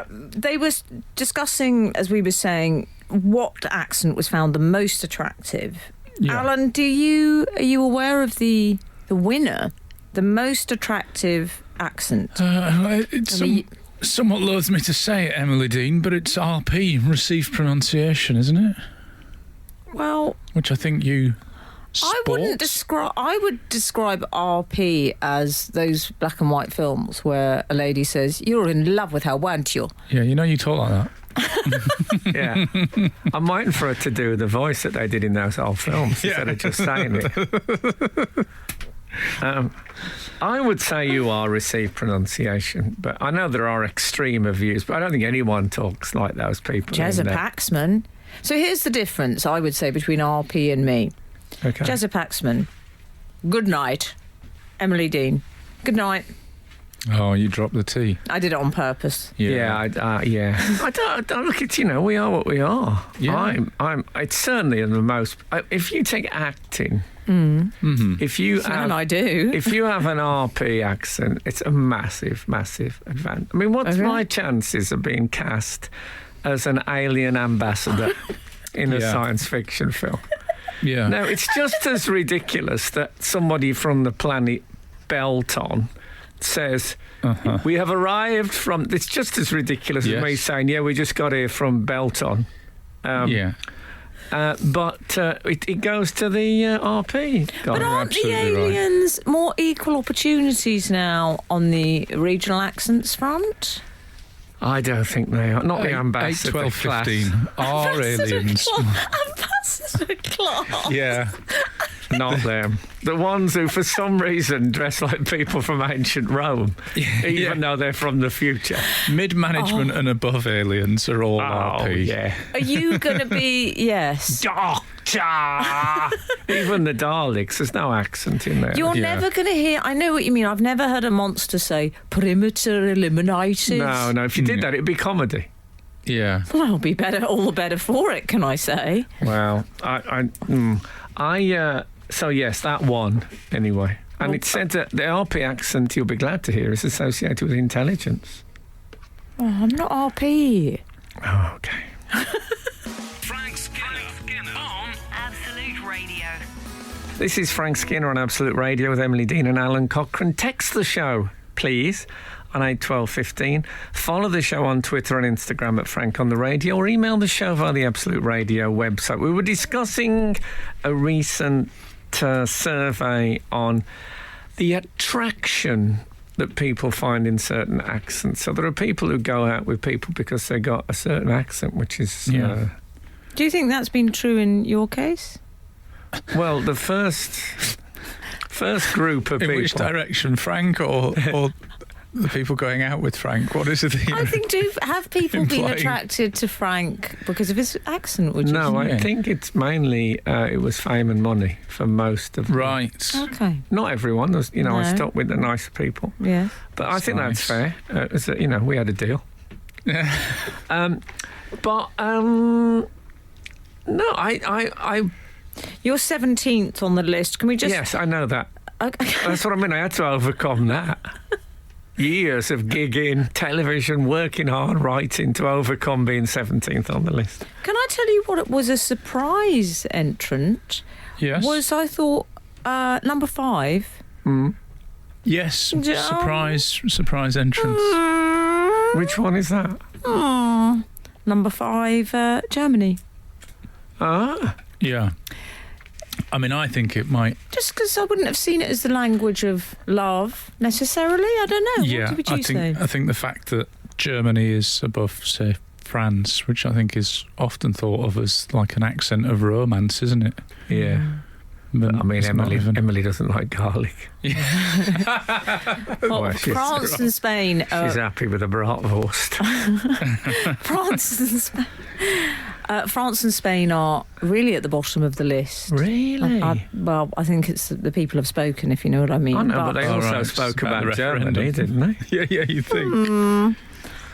They were discussing, as we were saying, what accent was found the most attractive. Yeah. Alan, are you aware of the winner, the most attractive accent? It's somewhat loath me to say it, Emily Dean, but it's RP, received pronunciation, isn't it? Well, Which I think you I would describe RP as those black and white films where a lady says, "You're in love with her, weren't you?" Yeah, you talk like that. Yeah. I'm waiting for it to do the voice that they did in those old films instead of just saying it. I would say you are received pronunciation, but I know there are extreme views, but I don't think anyone talks like those people. Jezza in there. Paxman. So here's the difference, I would say, between RP and me. Okay. Jezza Paxman, good night. Emily Dean, good night. Oh, you dropped the T. I did it on purpose. Yeah. I don't look at, we are what we are. Yeah. It's certainly the most, if you take acting, if you And I do. if you have an RP accent, it's a massive, massive advantage. I mean, what's Okay. my chances of being cast as an alien ambassador in a Yeah. science fiction film? Yeah. No, it's just as ridiculous that somebody from the planet Belton says, we have arrived from... It's just as ridiculous as me Yes. saying, we just got here from Belton. Yeah. But it goes to the RP guy. But aren't the absolutely right. aliens more equal opportunities now on the regional accents front? I don't think they are. Not the 8, ambassador 12, class. 15 are aliens. Ambassador class. Yeah. Not them. The ones who, for some reason, dress like people from ancient Rome, even though they're from the future. Mid-management and above aliens are all RP. yeah. Are you going to be... Yes. Doctor! Even the Daleks, there's no accent in there. You're Yeah. never going to hear... I know what you mean. I've never heard a monster say, perimeter eliminated. No, if you did that, it'd be comedy. Yeah. Well, I'll be better, all the better for it, can I say? Well, so yes, that one, anyway. And it said that the RP accent, you'll be glad to hear, is associated with intelligence. Oh, I'm not RP. Oh, okay. Frank Skinner on Absolute Radio. This is Frank Skinner on Absolute Radio with Emily Dean and Alan Cochrane. Text the show, please, on 81215. Follow the show on Twitter and Instagram at Frank on the Radio, or email the show via the Absolute Radio website. We were discussing a recent survey on the attraction that people find in certain accents. So there are people who go out with people because they got a certain accent, which is... Yeah. Do you think that's been true in your case? Well, the first group of In people... which direction, Frank or the people going out with Frank? What is it that I think, have people been Implying- attracted to Frank because of his accent, would you No, say? I Yeah. think it's mainly it was fame and money for most of them. Right. Okay, Not everyone. There's, I No. stuck with the nicer people. yeah. But I That's think nice. that's fair. It's that, we had a deal. Yeah. No, I You're 17th on the list. Can we just... yes, I know that. Okay. That's what I mean. I had to overcome that. Years of gigging, television, working hard, writing to overcome being 17th on the list. Can I tell you what it was a surprise entrant? Yes. Was, I thought, number 5. Yes. Yeah. Surprise entrance. Which one is that? Number 5, Germany. Ah, Yeah. I mean, I think it might. Just because I wouldn't have seen it as the language of love necessarily. I don't know. Yeah. What would you say? I think the fact that Germany is above, say, France, which I think is often thought of as like an accent of romance, isn't it? yeah. But I mean, it's not even- Emily doesn't like garlic. Well, Well, she's- France and Spain. She's happy with a bratwurst. France and Spain. France and Spain are really at the bottom of the list. Really? Well, I think it's the people have spoken, if you know what I mean. I know, but they Oh, also right, spoke it's about about the Germany, referendum. didn't they? Yeah, you think.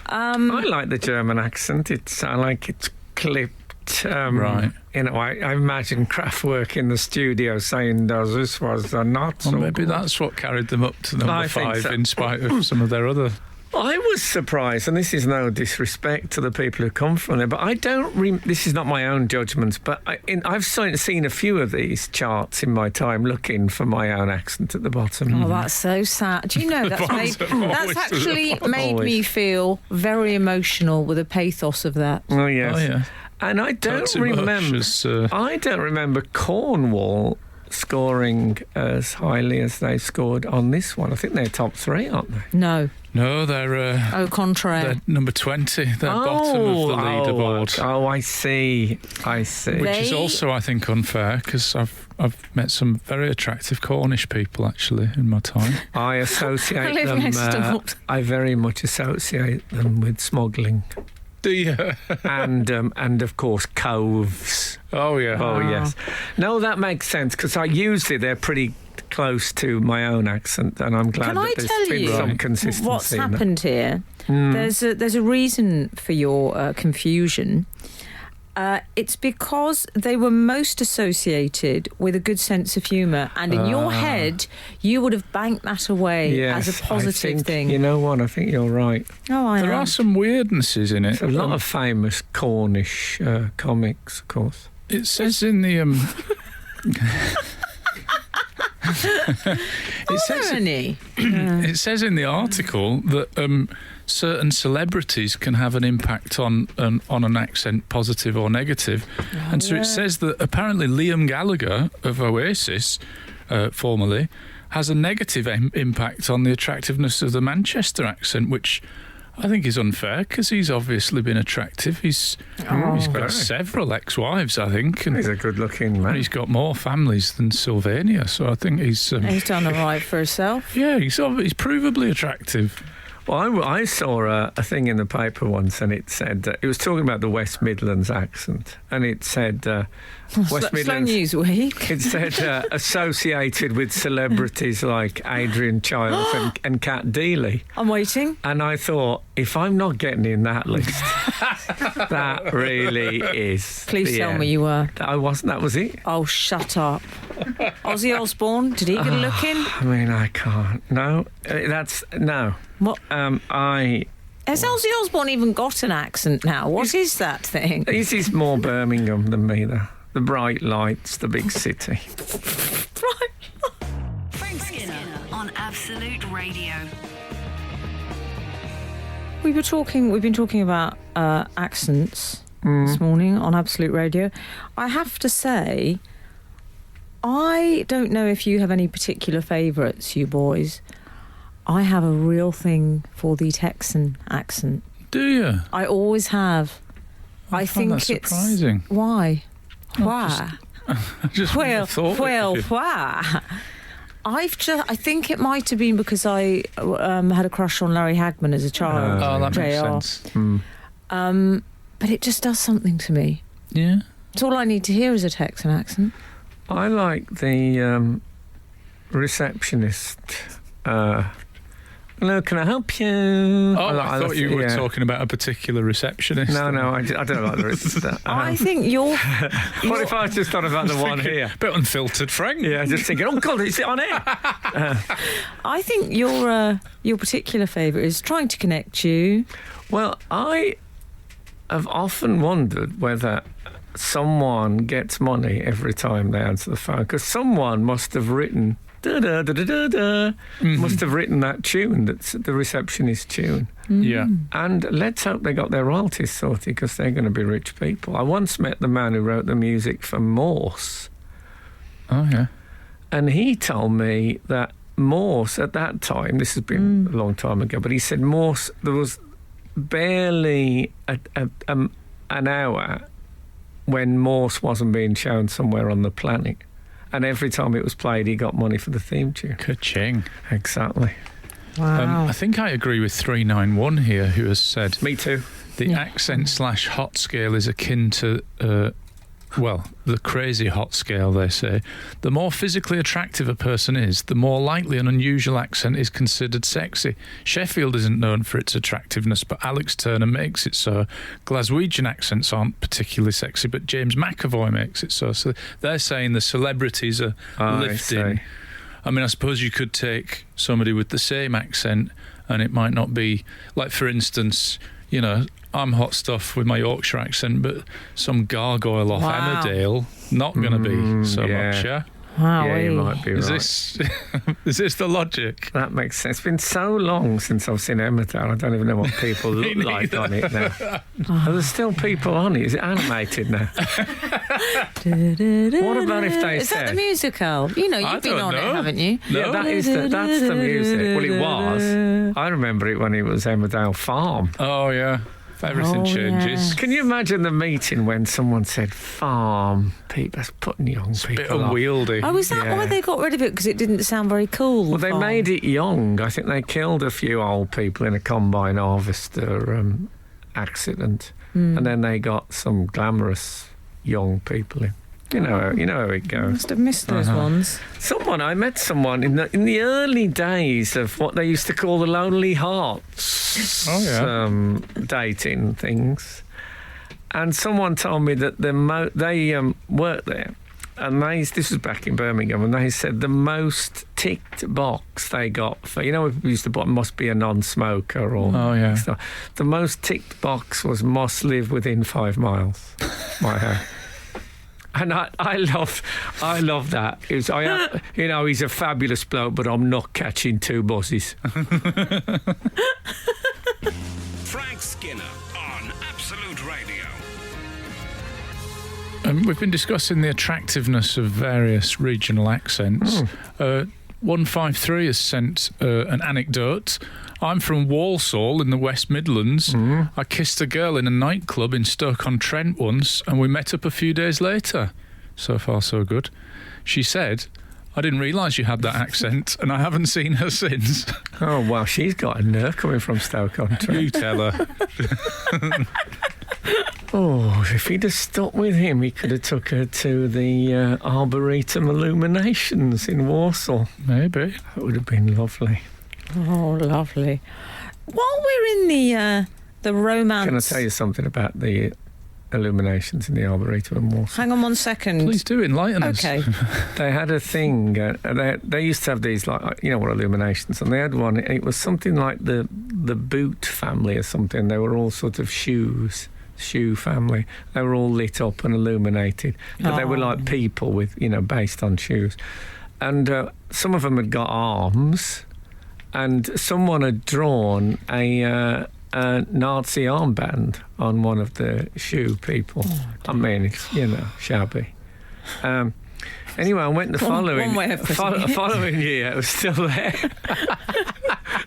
I like the German accent. I like it's clipped. Right. I imagine Kraftwerk in the studio saying, this was not so Well, maybe good." that's what carried them up to number I think 5 so. in spite of some of their other. I was surprised, and this is no disrespect to the people who come from there, but I don't. This is not my own judgments, but I've seen a few of these charts in my time looking for my own accent at the bottom. Oh, that's so sad. Do you know that's Always that's actually made me Always. feel very emotional with the pathos of that. Oh yes. Oh, yeah. And I don't Totes Emosh remember. is, I don't remember Cornwall scoring as highly as they scored on this one. I think they're top 3, aren't they? No, No, they're au contraire. they're number 20. They're bottom of the leaderboard. Oh, I see. I see. Which is They- also, I think, unfair because I've met some very attractive Cornish people actually in my time. I associate Live them. next door. I very much associate them with smuggling Do you? and of course coves. Oh yeah. Oh yes. No, that makes sense because usually they're pretty close to my own accent, and I'm glad Can that I there's tell been you some consistency. what's in that. happened here? Mm. There's a reason for your confusion. It's because they were most associated with a good sense of humour, and in your head, you would have banked that away Yes, as a positive I think, thing. You know what? I think you're right. Oh, I There know. are some weirdnesses in it. There's a lot of famous Cornish comics, of course. It says in the it says Irony. it says in the article that certain celebrities can have an impact on an accent, positive or negative. And so yeah. it says that apparently Liam Gallagher of Oasis, formerly, has a negative impact on the attractiveness of the Manchester accent, which I think is unfair because he's obviously been attractive. He's got Okay. several ex-wives, I think, and He's a good-looking man. he's got more families than Sylvania. So I think he's He's done all right for herself. yeah, he's provably attractive. Well, I saw a thing in the paper once, and it said it was talking about the West Midlands accent, and it said West Slow Midlands. News Week. It said associated with celebrities like Adrian Chiles and Kat Deeley, I'm waiting. and I thought, if I'm not getting in that list, that really is. Please the tell end. me you were. I wasn't. That was it. Oh, shut up. Ozzy Osbourne, did he get a look in? I mean, I can't. No, that's no. What? I Has Ozzy Osbourne even got an accent now? What is that thing? He's more Birmingham than me, though. The bright lights, the big city. Frank Skinner on Absolute Radio. We've been talking about accents this morning on Absolute Radio. I have to say, I don't know if you have any particular favourites, you boys. I have a real thing for the Texan accent. Do you? I always have. I find think that it's surprising. Why? Why? I just wouldn't have thought that. Why? I think it might have been because I had a crush on Larry Hagman as a child. Oh, that makes JR. sense. But it just does something to me. Yeah. It's all I need to hear is a Texan accent. I like the receptionist. Hello, can I help you? Oh, I thought you were talking about a particular receptionist. No, I don't like the receptionist. I think you're... What if I just thought about the one here? Bit unfiltered, Frank. Yeah, just thinking, oh God, is it on air? I think your particular favourite is trying to connect you. Well, I have often wondered whether someone gets money every time they answer the phone, because someone must have written must have written that tune, that's the receptionist tune. Yeah. And let's hope they got their royalties sorted, because they're going to be rich people. I once met the man who wrote the music for Morse. Oh, yeah. And he told me that Morse, at that time, this has been a long time ago, but he said Morse, there was barely an hour when Morse wasn't being shown somewhere on the planet. And every time it was played, he got money for the theme tune. Ka-ching. Exactly. Wow. I think I agree with 391 here, who has said... Me too. The accent/hot scale is akin to, the crazy hot scale, they say. The more physically attractive a person is, the more likely an unusual accent is considered sexy. Sheffield isn't known for its attractiveness, but Alex Turner makes it so. Glaswegian accents aren't particularly sexy, but James McAvoy makes it so. So they're saying the celebrities are lifting. I mean, I suppose you could take somebody with the same accent and it might not be, like, for instance, you know, I'm hot stuff with my Yorkshire accent, but some gargoyle off Emmerdale, not going to be so much, yeah? Wow. Yeah, you might be right. Is this the logic? That makes sense. It's been so long since I've seen Emmerdale, I don't even know what people look like on it now. Are there still people on it? Is it animated now? What about if they Is said... that the musical? You know, you've been on it, haven't you? Yeah, that's the music. Well, it was. I remember it when it was Emmerdale Farm. Oh, yeah. Everything changes. Yeah. Can you imagine the meeting when someone said farm? People, that's putting young It's a people bit off. unwieldy. Oh, is that why they got rid of it? Because it didn't sound very cool? Well, they made it young. I think they killed a few old people in a combine harvester accident, and then they got some glamorous young people in. You know how it goes. Must have missed those ones. I met someone in the early days of what they used to call the Lonely Hearts. Oh, yeah. Dating things. And someone told me that they worked there, and this was back in Birmingham, and they said the most ticked box they got for, you know, we used to put must be a non-smoker or stuff. The most ticked box was must live within 5 miles. My house. And I love that. It was, he's a fabulous bloke, but I'm not catching 2 buses. Frank Skinner on Absolute Radio. We've been discussing the attractiveness of various regional accents. 153 has sent an anecdote. I'm from Walsall in the West Midlands. I kissed a girl in a nightclub in Stoke-on-Trent once, and we met up a few days later. So far, so good. She said, I didn't realise you had that accent, and I haven't seen her since. Oh, well, she's got a nerve coming from Stoke-on-Trent. You tell her. Oh, if he'd have stuck with him, he could have took her to the Arboretum Illuminations in Walsall. Maybe. That would have been lovely. Oh, lovely. While we're in the romance... Can I tell you something about the illuminations in the Arboretum in Warsaw. Hang on 1 second. Please do enlighten us. Okay. They had a thing. They used to have these, like, you know what illuminations, and they had one. It was something like the Boot family or something. They were all sort of shoe family. They were all lit up and illuminated, but they were like people with, you know, based on shoes. And some of them had got arms, and someone had drawn a Nazi armband on one of the shoe people. I mean, it's, you know, shabby. Anyway, I went the following year. It was still there.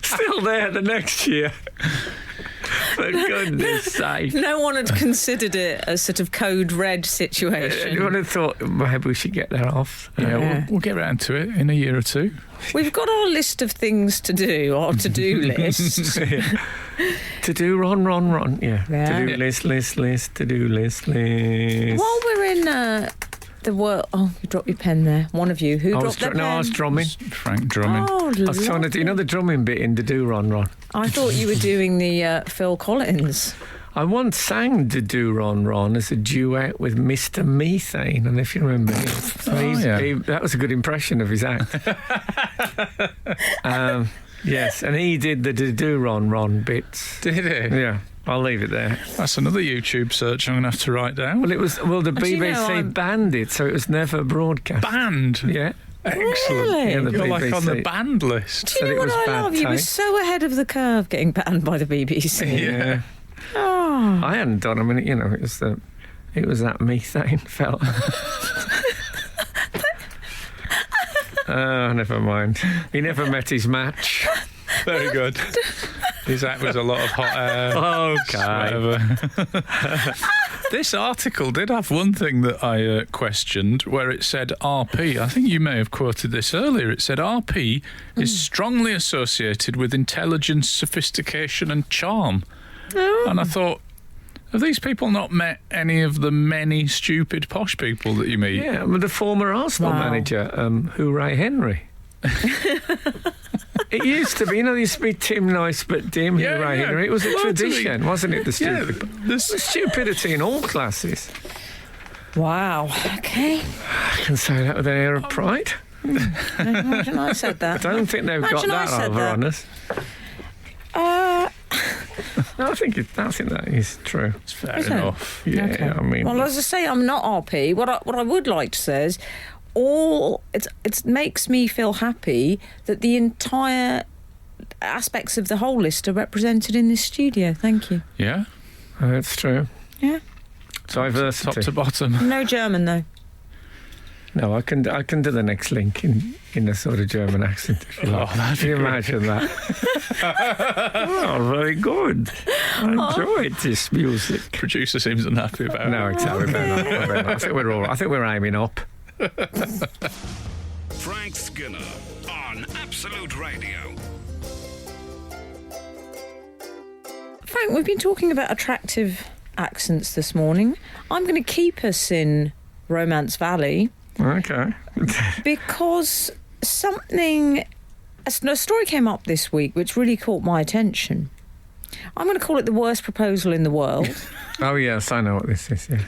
Still there the next year. For goodness sake. No one had considered it a sort of code red situation. Anyone had thought maybe we should get that off? Yeah, we'll get round to it in a year or two. We've got our list of things to do, our to-do list. To do, run. Yeah. To-do list, to-do list. While we're in the world... Oh, you dropped your pen there. One of you. Who dropped their pen? I was drumming. Frank drumming. Oh, I was trying to do, you know, the drumming bit in the do, run. I thought you were doing the Phil Collins. I once sang the do, run as a duet with Mr. Methane, and if you remember him. That was a good impression of his act. Yes, and he did the do, run bits. Did he? Yeah. I'll leave it there. That's another YouTube search I'm going to have to write down. Well, the BBC banned it, so it was never broadcast. Banned? Yeah. Excellent. Really? Yeah, You're like on the BBC. banned list. Do you know what I love? You were so ahead of the curve getting banned by the BBC. Yeah. Oh. I hadn't done. I mean, you know, it was that Methane fella. Oh, never mind. He never met his match. Very good. His act was a lot of hot air. Okay. Whatever. This article did have one thing that I questioned, where it said RP. I think you may have quoted this earlier. It said RP is strongly associated with intelligence, sophistication and charm. Oh. And I thought, have these people not met any of the many stupid posh people that you meet? Yeah, well, the former Arsenal manager, Hooray Henry. It used to be, you know, there used to be Tim Nice but dim, Hooray Henry. It was a tradition, wasn't it? The stupidity in all classes. Wow. Okay. I can say that with an air of pride. Imagine I said that. I don't think they've got that over on us. No, I think that is true. It's fair enough. Yeah, Okay. I mean... Well, as I say, I'm not RP. What I would like to say is it makes me feel happy that the entire aspects of the whole list are represented in this studio. Thank you. Yeah? That's true. Yeah. Diversity. Top to bottom. No German, though. No, I can do the next link in a sort of German accent, if you like. that'd Can you imagine that? Oh, very good. I enjoyed this music. Producer seems unhappy about it. No, exactly. We're not. I think we're all. I think we're aiming up. Frank Skinner on Absolute Radio. Frank, we've been talking about attractive accents this morning. I'm going to keep us in Romance Valley. Okay. Because a story came up this week which really caught my attention. I'm going to call it the worst proposal in the world. Oh, yes, I know what this is, yeah.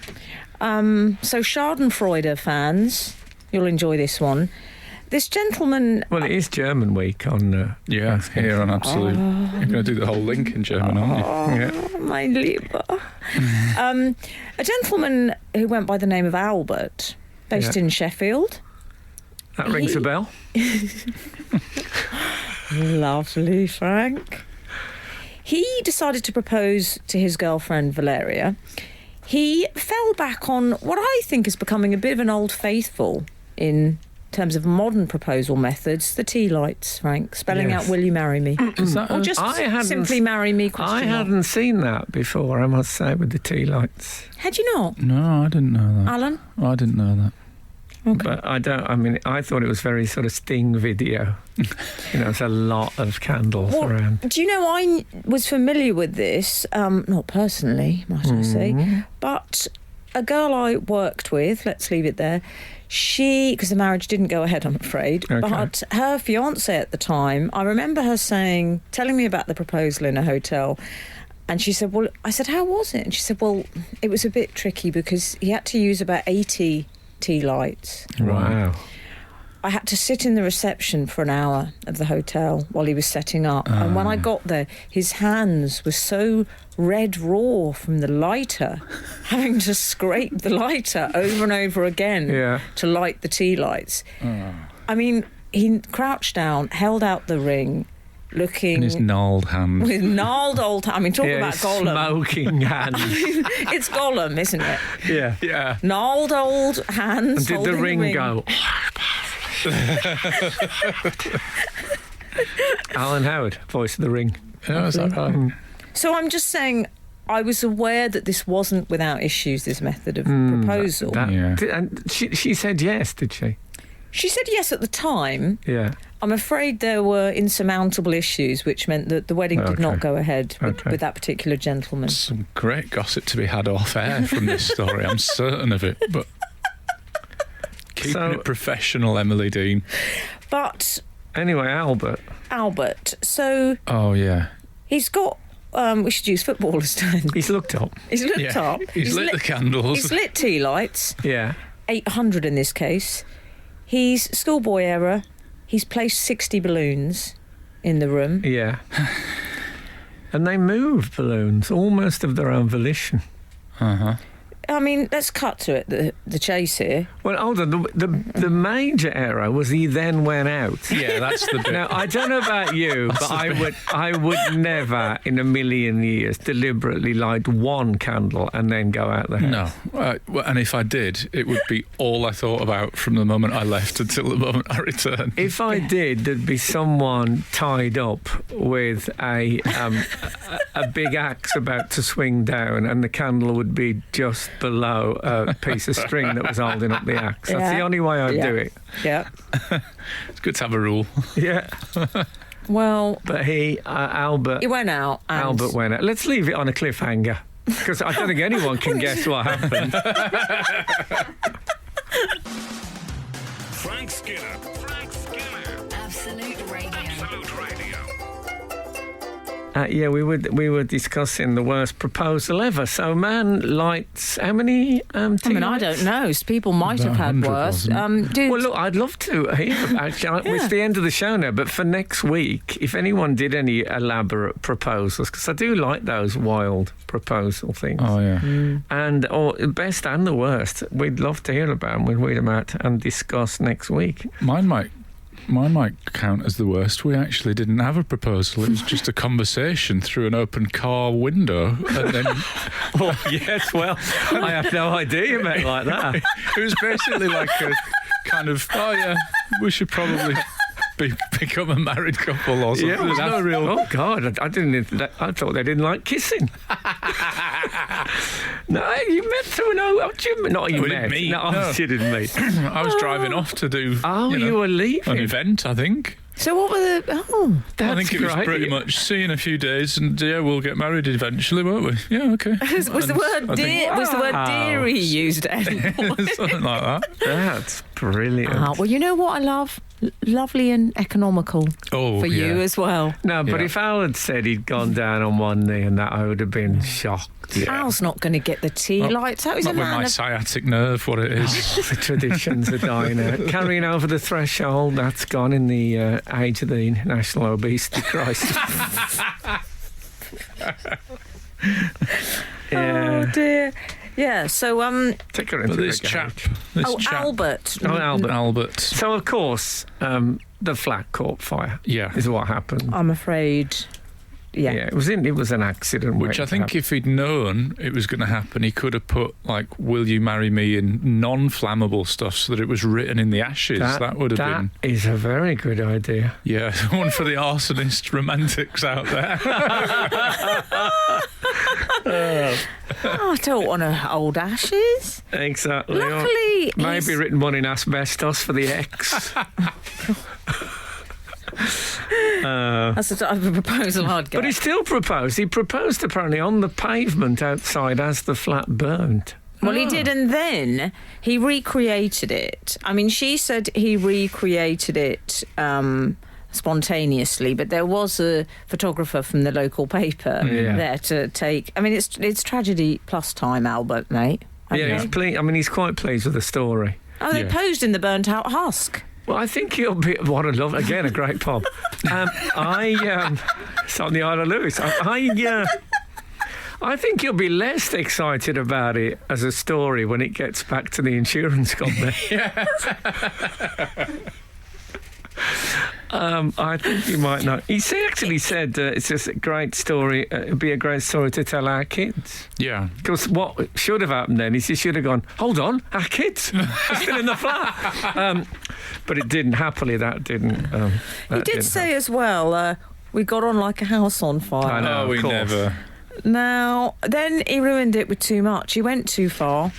So Schadenfreude fans, you'll enjoy this one. This gentleman... Well, it is German week on... Yeah, here on Absolute. You're going to do the whole link in German, aren't you? Yeah. My Lieber. A gentleman who went by the name of Albert, based in Sheffield. That rings a bell. Lovely, Frank. He decided to propose to his girlfriend, Valeria. He fell back on what I think is becoming a bit of an old faithful in terms of modern proposal methods, the tea lights, Frank, spelling out, will you marry me? Is that Or just simply marry me, I hadn't seen that before, I must say, with the tea lights. Had you not? No, I didn't know that. Alan? I didn't know that. Okay. But I thought it was very sort of Sting video. You know, there's a lot of candles around. Do you know, I was familiar with this, not personally, might I say, but a girl I worked with, let's leave it there, because the marriage didn't go ahead, I'm afraid, Okay. but her fiancé at the time, I remember her telling me about the proposal in a hotel, And she said, well, I said, how was it? And she said, well, it was a bit tricky because he had to use about 80 tea lights. Wow. I had to sit in the reception for an hour of the hotel while he was setting up. And when I got there, his hands were so red raw from the lighter, having to scrape the lighter over and over again to light the tea lights. I mean, he crouched down, held out the ring, looking... In his gnarled hand. With gnarled old... I mean, talk about Gollum. Smoking hands. It's Gollum, isn't it? Yeah. Gnarled old hands. And did the ring go? Alan Howard, voice of the ring. Yeah, is that right? So I'm just saying, I was aware that this wasn't without issues, this method of proposal. And she said yes, did she? She said yes at the time. Yeah. I'm afraid there were insurmountable issues, which meant that the wedding did not go ahead with that particular gentleman. Some great gossip to be had off air from this story. I'm certain of it, but keeping it professional, Emily Dean. But anyway, Albert. So oh yeah, he's got. We should use footballers' terms. He's looked up. He's looked up. He's lit the candles. He's lit tea lights. Yeah. 800 in this case. He's schoolboy error. He's placed 60 balloons in the room. Yeah. And they move balloons almost of their own volition. I mean, let's cut to it, the chase here. Well, hold on. The major error was he then went out. Yeah, that's the bit. Now, I don't know about you, but I would never in a million years deliberately light one candle and then go out the house. No. And if I did, it would be all I thought about from the moment I left until the moment I returned. If I did, there'd be someone tied up with a big axe about to swing down, and the candle would be just below a piece of string that was holding up the axe. That's the only way I'd do it. Yeah. It's good to have a rule. Yeah. Well... But Albert... He went out and... Albert went out. Let's leave it on a cliffhanger, because I don't think anyone can guess what happened. Frank Skinner. Absolute Radio. Absolute Radio. Yeah, we were discussing the worst proposal ever. So, man lights how many? I mean, I don't know. People might have had worse. Well, look, I'd love to hear. Actually, it's the end of the show now. But for next week, if anyone did any elaborate proposals, because I do like those wild proposal things. Oh yeah. And best and the worst, we'd love to hear about them. We'd read them out and discuss next week. Mine might count as the worst. We actually didn't have a proposal. It was just a conversation through an open car window. And then... Oh, yes, well, I have no idea you meant like that. It was basically like a kind of, oh yeah, we should probably become a married couple or something. Yeah, There's no real... Oh, God, I thought they didn't like kissing. No, you meant to know. Not you met. Me. No, she didn't meet. I was driving off to do you were leaving? an event, I think. So what were the... Oh, that's I think it was great. pretty much see you in a few days and we'll get married eventually, won't we? Yeah, okay. was the word dearie used at any point? Something like that. That's brilliant. Well, you know what I love? Lovely and economical for you as well. No, but if Al had said he'd gone down on one knee and that, I would have been shocked. Al's not going to get the tea lights. That was Not a with man my of... sciatic nerve, what it is. The traditions are dying out. Carrying over the threshold, that's gone in the age of the national obesity crisis. Oh dear. Yeah, so take her into This the chap. Albert. Albert. So of course, the Flat Court fire. Is what happened. I'm afraid. Yeah, it was an accident. Which I think if he'd known it was going to happen, he could have put, like, will you marry me in non-flammable stuff so that it was written in the ashes. That would have been... That is a very good idea. Yeah, one for the arsonist romantics out there. I don't want to hold ashes. Exactly. Luckily, maybe written one in asbestos for the ex. That's the type of proposal I'd get. But he still proposed. He proposed apparently on the pavement outside as the flat burned. Well, he did, and then he recreated it. I mean, she said he recreated it spontaneously, but there was a photographer from the local paper there to take. I mean, it's tragedy plus time, Albert, mate. Yeah, he's quite pleased with the story. Oh, they posed in the burnt out husk. Well, I think you'll be. What a love! Again, a great pub. It's on the Isle of Lewis. I think you'll be less excited about it as a story when it gets back to the insurance company. I think you might not. He actually said it's just a great story. It'd be a great story to tell our kids. Yeah. Because what should have happened then is he should have gone, hold on, our kids are still in the flat. But it didn't. Happily, that didn't. He did say as well, we got on like a house on fire. I know, we never. Now, then he ruined it with too much. He went too far.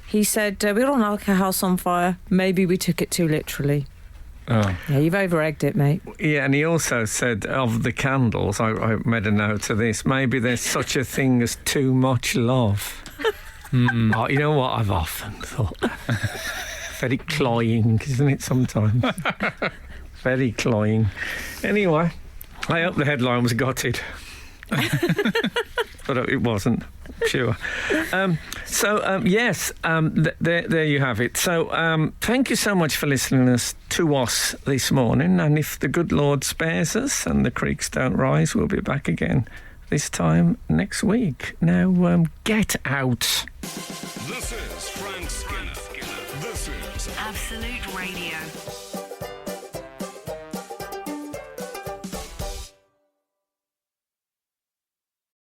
He said, we got on like a house on fire. Maybe we took it too literally. Oh. Yeah, you've over-egged it, mate. Yeah, and he also said of the candles, I made a note of this, maybe there's such a thing as too much love. Oh, you know what, I've often thought. Very cloying, isn't it, sometimes? Very cloying. Anyway, I hope the headline was gutted. But it wasn't, sure. Yes, there you have it. So thank you so much for listening to us this morning. And if the good Lord spares us and the creeks don't rise, we'll be back again this time next week. Now, get out. This is Frank Skinner. This is Absolute Radio.